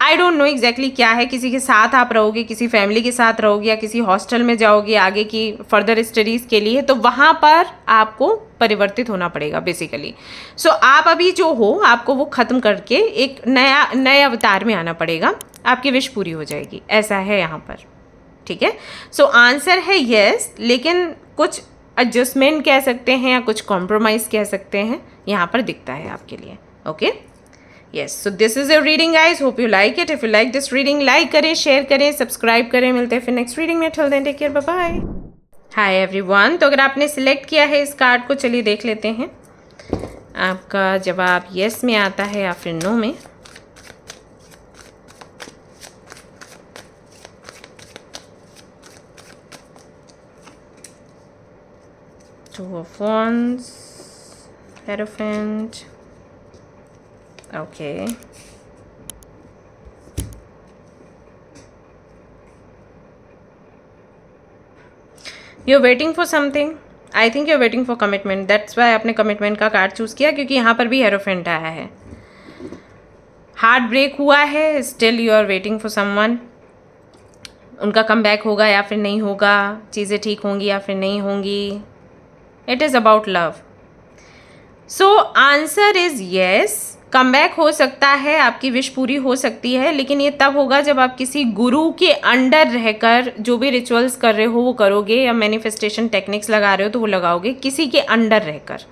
आई डोंट नो एग्जैक्टली क्या है, किसी के साथ आप रहोगे, किसी फैमिली के साथ रहोगे या किसी हॉस्टल में जाओगे आगे की फर्दर स्टडीज़ के लिए, तो वहाँ पर आपको परिवर्तित होना पड़ेगा बेसिकली। सो आप अभी जो हो आपको वो ख़त्म करके एक नए अवतार में आना पड़ेगा, आपकी विश पूरी हो जाएगी, ऐसा है यहाँ पर। ठीक है, सो आंसर है येस, लेकिन कुछ एडजस्टमेंट कह सकते हैं या कुछ कॉम्प्रोमाइज़ कह सकते हैं, यहाँ पर दिखता है आपके लिए। Okay, yes, so this is your reading guys, hope you like it. If you like this reading, like करें, शेयर करें, सब्सक्राइब करें। मिलते हैं फिर नेक्स्ट रीडिंग में। Till then take care, bye bye. Hi everyone, तो अगर आपने सिलेक्ट किया है इस कार्ड को, चलिए देख लेते हैं आपका जवाब येस में आता है या फिर नो में। Two of Wands, Hierophant. Okay. You're waiting for something. I think you're waiting for commitment. That's why आपने commitment का कार्ड चूज़ किया, क्योंकि यहाँ पर भी Hierophant आया है। हार्ट ब्रेक हुआ है, still you are waiting for someone. उनका कम बैक होगा या फिर नहीं होगा, चीज़ें ठीक होंगी या फिर नहीं होंगी। It is about love. So answer is yes, come back हो सकता है, आपकी विश पूरी हो सकती है, लेकिन ये तब होगा जब आप किसी गुरु के अंडर रहकर जो भी रिचुअल्स कर रहे हो वो करोगे, या मैनिफेस्टेशन टेक्निक्स लगा रहे हो तो वो लगाओगे किसी के अंडर रहकर।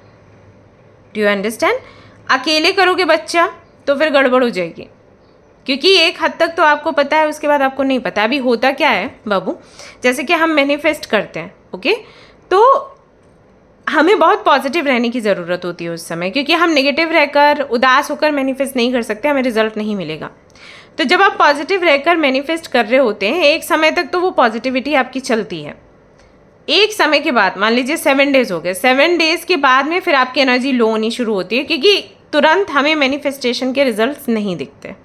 Do you understand? अकेले करोगे बच्चा तो फिर गड़बड़ हो जाएगी, क्योंकि एक हद तक तो आपको पता है, उसके बाद आपको नहीं पता। अभी होता क्या है बाबू, जैसे कि हम मैनिफेस्ट करते हैं, ओके, तो हमें बहुत पॉजिटिव रहने की ज़रूरत होती है उस समय, क्योंकि हम नेगेटिव रहकर उदास होकर मैनिफेस्ट नहीं कर सकते, हमें रिजल्ट नहीं मिलेगा। तो जब आप पॉजिटिव रहकर मैनिफेस्ट कर रहे होते हैं, एक समय तक तो वो पॉजिटिविटी आपकी चलती है। एक समय के बाद, मान लीजिए 7 डेज़ हो गए, 7 डेज़ के बाद में फिर आपकी एनर्जी लो होनी शुरू होती है, क्योंकि तुरंत हमें मैनिफेस्टेशन के रिजल्ट्स नहीं दिखते।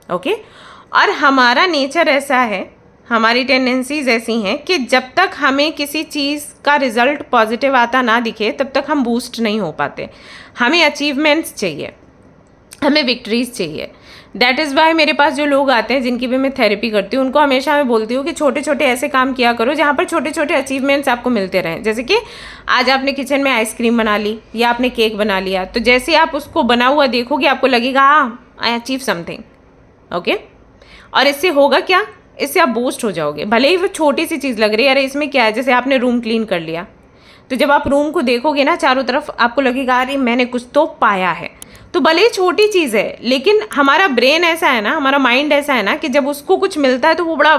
ओके, और हमारा नेचर ऐसा है, हमारी टेंडेंसीज ऐसी हैं कि जब तक हमें किसी चीज़ का रिज़ल्ट पॉजिटिव आता ना दिखे तब तक हम बूस्ट नहीं हो पाते। हमें अचीवमेंट्स चाहिए, हमें विक्ट्रीज चाहिए। दैट इज़ वाई मेरे पास जो लोग आते हैं जिनकी भी मैं थेरेपी करती हूँ, उनको हमेशा मैं बोलती हूँ कि छोटे छोटे ऐसे काम किया करो जहाँ पर छोटे छोटे अचीवमेंट्स आपको मिलते रहें। जैसे कि आज आपने किचन में आइसक्रीम बना ली या आपने केक बना लिया, तो जैसे आप उसको बना हुआ देखोगे आपको लगेगा हाँ आई अचीव समथिंग। ओके, और इससे होगा क्या, इससे आप बूस्ट हो जाओगे। भले ही वो छोटी सी चीज़ लग रही है, अरे इसमें क्या है, जैसे आपने रूम क्लीन कर लिया, तो जब आप रूम को देखोगे ना चारों तरफ, आपको लगेगा अरे मैंने कुछ तो पाया है। तो भले ही छोटी चीज़ है, लेकिन हमारा ब्रेन ऐसा है ना, हमारा माइंड ऐसा है ना कि जब उसको कुछ मिलता है तो वो बड़ा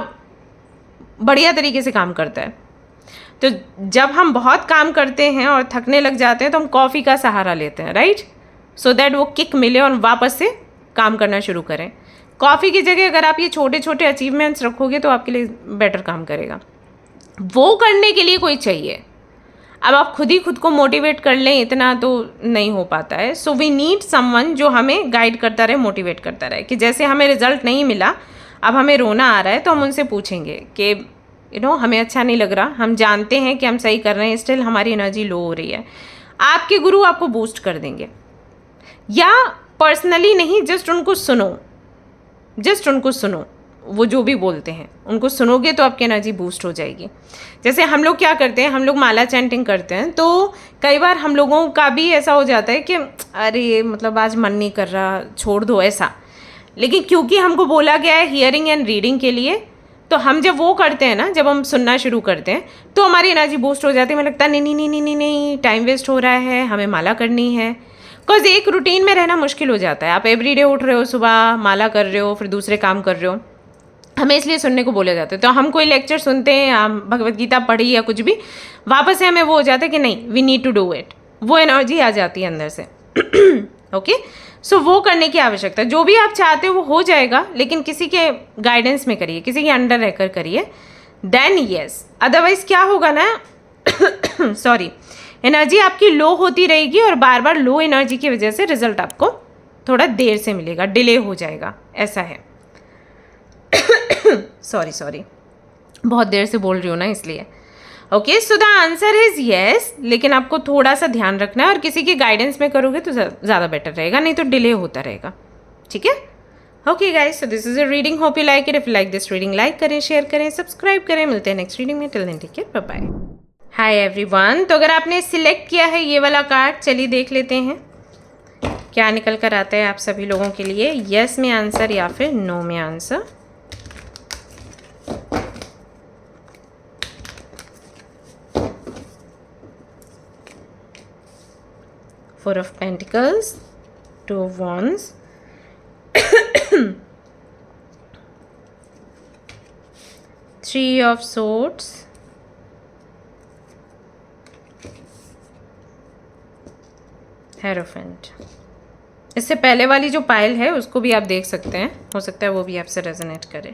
बढ़िया तरीके से काम करता है। तो जब हम बहुत काम करते हैं और थकने लग जाते हैं तो हम कॉफ़ी का सहारा लेते हैं, राइट, सो दैट वो किक मिले और वापस से काम करना शुरू करें। कॉफ़ी की जगह अगर आप ये छोटे छोटे अचीवमेंट्स रखोगे तो आपके लिए बेटर काम करेगा। वो करने के लिए कोई चाहिए। अब आप खुद ही खुद को मोटिवेट कर लें इतना तो नहीं हो पाता है। सो वी नीड समवन जो हमें गाइड करता रहे, मोटिवेट करता रहे। कि जैसे हमें रिजल्ट नहीं मिला, अब हमें रोना आ रहा है, तो हम उनसे पूछेंगे कि हमें अच्छा नहीं लग रहा, हम जानते हैं कि हम सही कर रहे हैं, स्टिल हमारी एनर्जी लो हो रही है। आपके गुरु आपको बूस्ट कर देंगे, या पर्सनली नहीं, जस्ट उनको सुनो, जस्ट उनको सुनो, वो जो भी बोलते हैं उनको सुनोगे तो आपकी एनर्जी बूस्ट हो जाएगी। जैसे हम लोग क्या करते हैं, हम लोग माला चैंटिंग करते हैं, तो कई बार हम लोगों का भी ऐसा हो जाता है कि अरे मतलब आज मन नहीं कर रहा, छोड़ दो ऐसा। लेकिन क्योंकि हमको बोला गया है हियरिंग एंड रीडिंग के लिए, तो हम जब वो करते हैं ना, जब हम सुनना शुरू करते हैं तो हमारी एनर्जी बूस्ट हो जाती है। हमें लगता है नहीं नहीं नहीं नहीं नहीं नहीं, टाइम वेस्ट हो रहा है, हमें माला करनी है। बिकॉज एक रूटीन में रहना मुश्किल हो जाता है। आप एवरीडे उठ रहे हो, सुबह माला कर रहे हो, फिर दूसरे काम कर रहे हो, हमें इसलिए सुनने को बोले जाते हैं। तो हम कोई लेक्चर सुनते हैं, हम भगवत गीता पढ़ी या कुछ भी, वापस से हमें वो हो जाता है कि नहीं, we need to do it, वो एनर्जी आ जाती है अंदर से। ओके, सो वो करने की आवश्यकता है। जो भी आप चाहते हो वो हो जाएगा, लेकिन किसी के गाइडेंस में करिए, किसी के अंडर रहकर करिए, देन यस। अदरवाइज क्या होगा ना, सॉरी, एनर्जी आपकी लो होती रहेगी और बार बार लो एनर्जी की वजह से रिजल्ट आपको थोड़ा देर से मिलेगा, डिले हो जाएगा, ऐसा है। सॉरी बहुत देर से बोल रही हूँ ना इसलिए। Okay, so the answer is yes, लेकिन आपको थोड़ा सा ध्यान रखना है और किसी के गाइडेंस में करोगे तो ज़्यादा बेटर रहेगा, नहीं तो डिले होता रहेगा। ठीक है, okay guys, so this is a reading, hope you like it. If you like this reading, like करें, शेयर करें, सब्सक्राइब करें। मिलते हैं नेक्स्ट रीडिंग में। Till then take care, bye bye. Hi everyone, तो अगर आपने सिलेक्ट किया है ये वाला कार्ड, चलिए देख लेते हैं क्या निकल कर आता है आप सभी लोगों के लिए। यस में आंसर या फिर नो में answer. Four of pentacles, two of wands, three of swords, hierophant. इससे पहले वाली जो पाइल है उसको भी आप देख सकते हैं, हो सकता है वो भी आपसे रेजोनेट करे।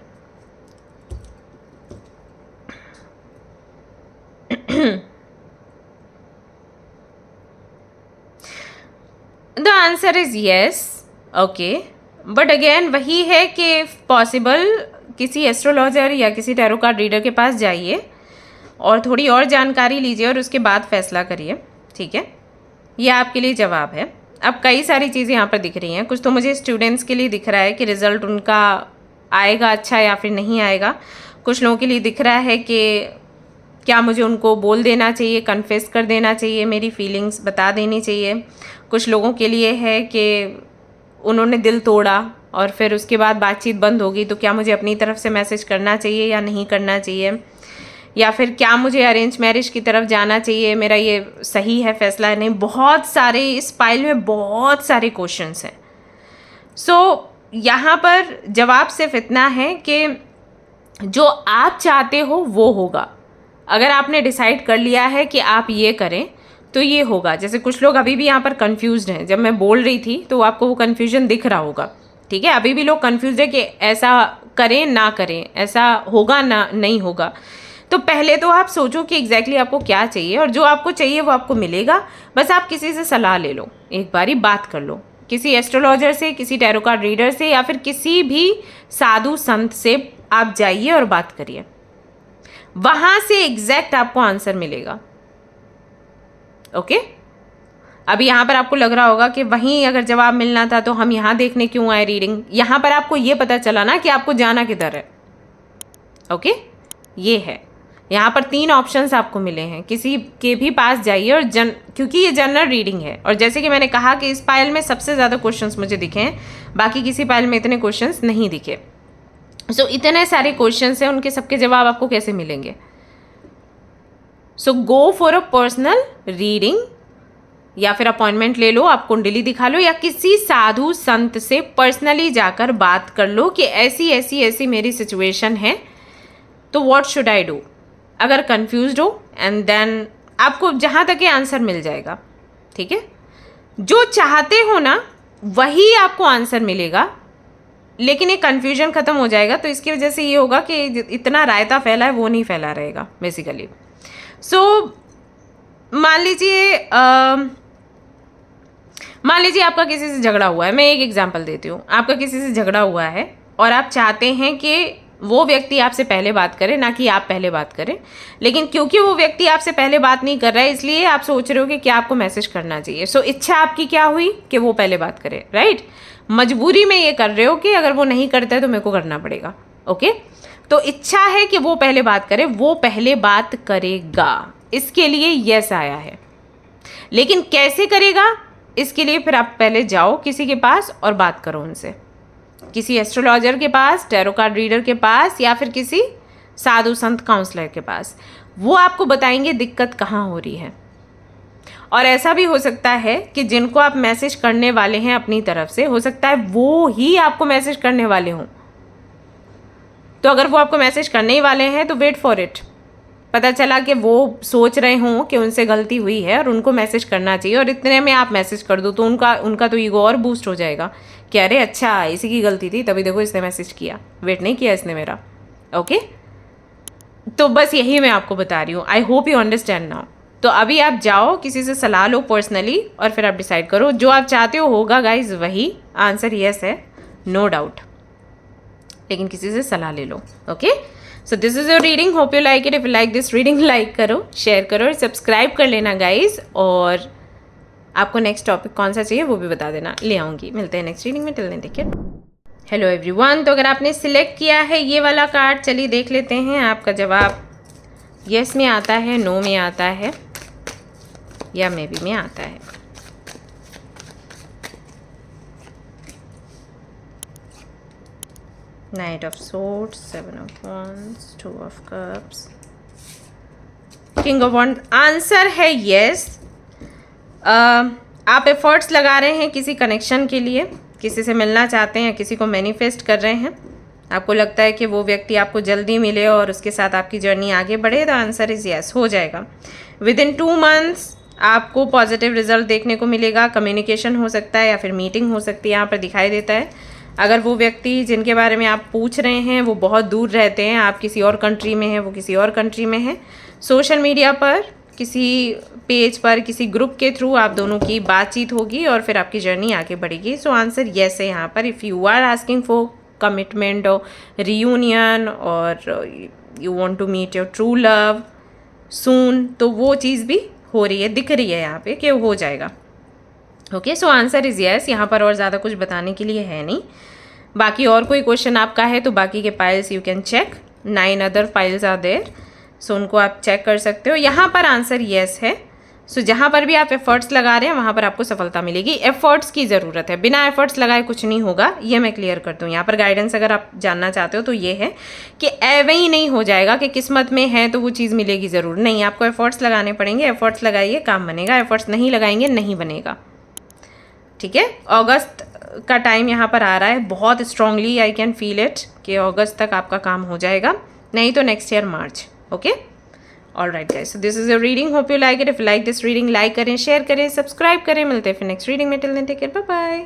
The answer is yes, okay, but again वही है कि पॉसिबल किसी एस्ट्रोलॉजर या किसी टैरो कार्ड रीडर के पास जाइए और थोड़ी और जानकारी लीजिए और उसके बाद फैसला करिए, ठीक है। ये आपके लिए जवाब है। अब कई सारी चीज़ें यहाँ पर दिख रही हैं। कुछ तो मुझे स्टूडेंट्स के लिए दिख रहा है कि रिज़ल्ट उनका आएगा अच्छा या फिर नहीं आएगा। कुछ लोगों के लिए दिख रहा है कि क्या मुझे उनको बोल देना चाहिए, कन्फेस कर देना चाहिए, मेरी फीलिंग्स बता देनी चाहिए। कुछ लोगों के लिए है कि उन्होंने दिल तोड़ा और फिर उसके बाद बातचीत बंद होगी, तो क्या मुझे अपनी तरफ से मैसेज करना चाहिए या नहीं करना चाहिए, या फिर क्या मुझे अरेंज मैरिज की तरफ जाना चाहिए, मेरा ये सही है फैसला है नहीं। बहुत सारे इस पाइल में बहुत सारे क्वेश्चंस हैं। सो यहाँ पर जवाब सिर्फ इतना है कि जो आप चाहते हो वो होगा। अगर आपने डिसाइड कर लिया है कि आप ये करें तो ये होगा। जैसे कुछ लोग अभी भी यहाँ पर कंफ्यूज्ड हैं। जब मैं बोल रही थी तो आपको वो कन्फ्यूजन दिख रहा होगा, ठीक है। अभी भी लोग कंफ्यूज है कि ऐसा करें ना करें, ऐसा होगा ना नहीं होगा। तो पहले तो आप सोचो कि एग्जैक्टली आपको क्या चाहिए, और जो आपको चाहिए वो आपको मिलेगा। बस आप किसी से सलाह ले लो, एक बारी बात कर लो, किसी एस्ट्रोलॉजर से, किसी टैरो कार्ड रीडर से, या फिर किसी भी साधु संत से आप जाइए और बात करिए। वहां से एग्जैक्ट आपको आंसर मिलेगा, ओके। अभी यहाँ पर आपको लग रहा होगा कि वहीं अगर जवाब मिलना था तो हम यहाँ देखने क्यों आए रीडिंग। यहाँ पर आपको ये पता चला ना कि आपको जाना किधर है, ओके। ये है, यहाँ पर 3 ऑप्शंस आपको मिले हैं। किसी के भी पास जाइए और क्योंकि ये जनरल रीडिंग है, और जैसे कि मैंने कहा कि इस पाइल में सबसे ज़्यादा क्वेश्चंस मुझे दिखे हैं, बाकी किसी पाइल में इतने क्वेश्चंस नहीं दिखे। सो इतने सारे क्वेश्चंस हैं, उनके सबके जवाब आपको कैसे मिलेंगे। So go for a personal reading, या फिर अपॉइंटमेंट ले लो, आप कुंडली दिखा लो, या किसी साधु संत से पर्सनली जाकर बात कर लो कि ऐसी ऐसी ऐसी मेरी सिचुएशन है, तो व्हाट शुड आई डू। अगर कंफ्यूज्ड हो, एंड देन आपको जहाँ तक ये आंसर मिल जाएगा, ठीक है। जो चाहते हो ना वही आपको आंसर मिलेगा, लेकिन ये कन्फ्यूजन ख़त्म हो जाएगा। तो इसकी वजह से ये होगा कि इतना रायता फैला है वो नहीं फैला रहेगा बेसिकली। सो मान लीजिए आपका किसी से झगड़ा हुआ है। मैं एक एग्जांपल देती हूँ। आपका किसी से झगड़ा हुआ है और आप चाहते हैं कि वो व्यक्ति आपसे पहले बात करे, ना कि आप पहले बात करें। लेकिन क्योंकि वो व्यक्ति आपसे पहले बात नहीं कर रहा है, इसलिए आप सोच रहे हो कि क्या आपको मैसेज करना चाहिए। सो इच्छा आपकी क्या हुई कि वो पहले बात करे, राइट। मजबूरी में ये कर रहे हो कि अगर वो नहीं करता है तो मेरे को करना पड़ेगा, ओके। तो इच्छा है कि वो पहले बात करे, वो पहले बात करेगा, इसके लिए यस आया है। लेकिन कैसे करेगा, इसके लिए फिर आप पहले जाओ किसी के पास और बात करो उनसे, किसी एस्ट्रोलॉजर के पास, टैरो कार्ड रीडर के पास, या फिर किसी साधु संत काउंसलर के पास। वो आपको बताएंगे दिक्कत कहाँ हो रही है। और ऐसा भी हो सकता है कि जिनको आप मैसेज करने वाले हैं अपनी तरफ से, हो सकता है वो ही आपको मैसेज करने वाले हों। तो अगर वो आपको मैसेज करने ही वाले हैं तो वेट फॉर इट। पता चला कि वो सोच रहे हों कि उनसे गलती हुई है और उनको मैसेज करना चाहिए, और इतने में आप मैसेज कर दो तो उनका तो ईगो और बूस्ट हो जाएगा कि अरे अच्छा इसी की गलती थी, तभी देखो इसने मैसेज किया, वेट नहीं किया इसने मेरा, ओके। तो बस यही मैं आपको बता रही हूँ। आई होप यू अंडरस्टैंड नाउ। तो अभी आप जाओ, किसी से सलाह लो पर्सनली, और फिर आप डिसाइड करो जो आप चाहते हो होगा गाइज वही। आंसर यस है, नो डाउट, लेकिन किसी से सलाह ले लो, okay. So this is your reading, hope you like it. If you like this reading, like करो, शेयर करो और सब्सक्राइब कर लेना गाइज। और आपको नेक्स्ट टॉपिक कौन सा चाहिए वो भी बता देना, ले आऊँगी। मिलते हैं नेक्स्ट रीडिंग में, till then take care. Hello everyone, तो अगर आपने सिलेक्ट किया है ये वाला कार्ड, चलिए देख लेते हैं आपका जवाब यस में आता है, नो में आता है या मे बी में आता है। Knight of swords, 7 of wands, 2 of cups, king of wand. Answer है यस। आप एफर्ट्स लगा रहे हैं किसी कनेक्शन के लिए, किसी से मिलना चाहते हैं या किसी को मैनिफेस्ट कर रहे हैं। आपको लगता है कि वो व्यक्ति आपको जल्दी मिले और उसके साथ आपकी जर्नी आगे बढ़े। द आंसर इज़ यस, हो जाएगा। विद इन 2 मंथ्स आपको पॉजिटिव रिजल्ट देखने को मिलेगा। कम्युनिकेशन हो सकता है या फिर मीटिंग हो सकती है, यहाँ पर दिखाई देता है। अगर वो व्यक्ति जिनके बारे में आप पूछ रहे हैं वो बहुत दूर रहते हैं, आप किसी और कंट्री में हैं, वो किसी और कंट्री में है, सोशल मीडिया पर किसी पेज पर किसी ग्रुप के थ्रू आप दोनों की बातचीत होगी और फिर आपकी जर्नी आगे बढ़ेगी। सो आंसर येस है यहाँ पर। If you are asking for commitment और रियूनियन और you want to meet your true love soon, तो वो चीज़ भी हो रही है, दिख रही है यहाँ पे कि हो जाएगा। Okay, so answer is yes. यहाँ पर और ज़्यादा कुछ बताने के लिए है नहीं। बाकी और कोई क्वेश्चन आपका है तो बाकी के files you can check, 9 other files are there, so उनको आप चेक कर सकते हो। यहाँ पर आंसर येस है। सो जहाँ पर भी आप एफर्ट्स लगा रहे हैं वहाँ पर आपको सफलता मिलेगी। एफर्ट्स की ज़रूरत है, बिना एफर्ट्स लगाए कुछ नहीं होगा, ये मैं क्लियर कर दूँ। यहाँ पर गाइडेंस अगर आप जानना चाहते हो तो ये है कि एवे ही नहीं हो जाएगा कि किस्मत में है तो वो चीज़ मिलेगी ज़रूर, नहीं, आपको एफर्ट्स लगाने पड़ेंगे। एफर्ट्स लगाइए, काम बनेगा। एफर्ट्स नहीं लगाएंगे, नहीं बनेगा। ठीक है, अगस्त का टाइम यहाँ पर आ रहा है, बहुत strongly I can feel it कि अगस्त तक आपका काम हो जाएगा, नहीं तो next year March. Okay, alright guys, so this is your reading, hope you like it. If like this reading, like करें, शेयर करें, सब्सक्राइब करें। मिलते हैं फिर नेक्स्ट रीडिंग में। Till then take care, bye bye.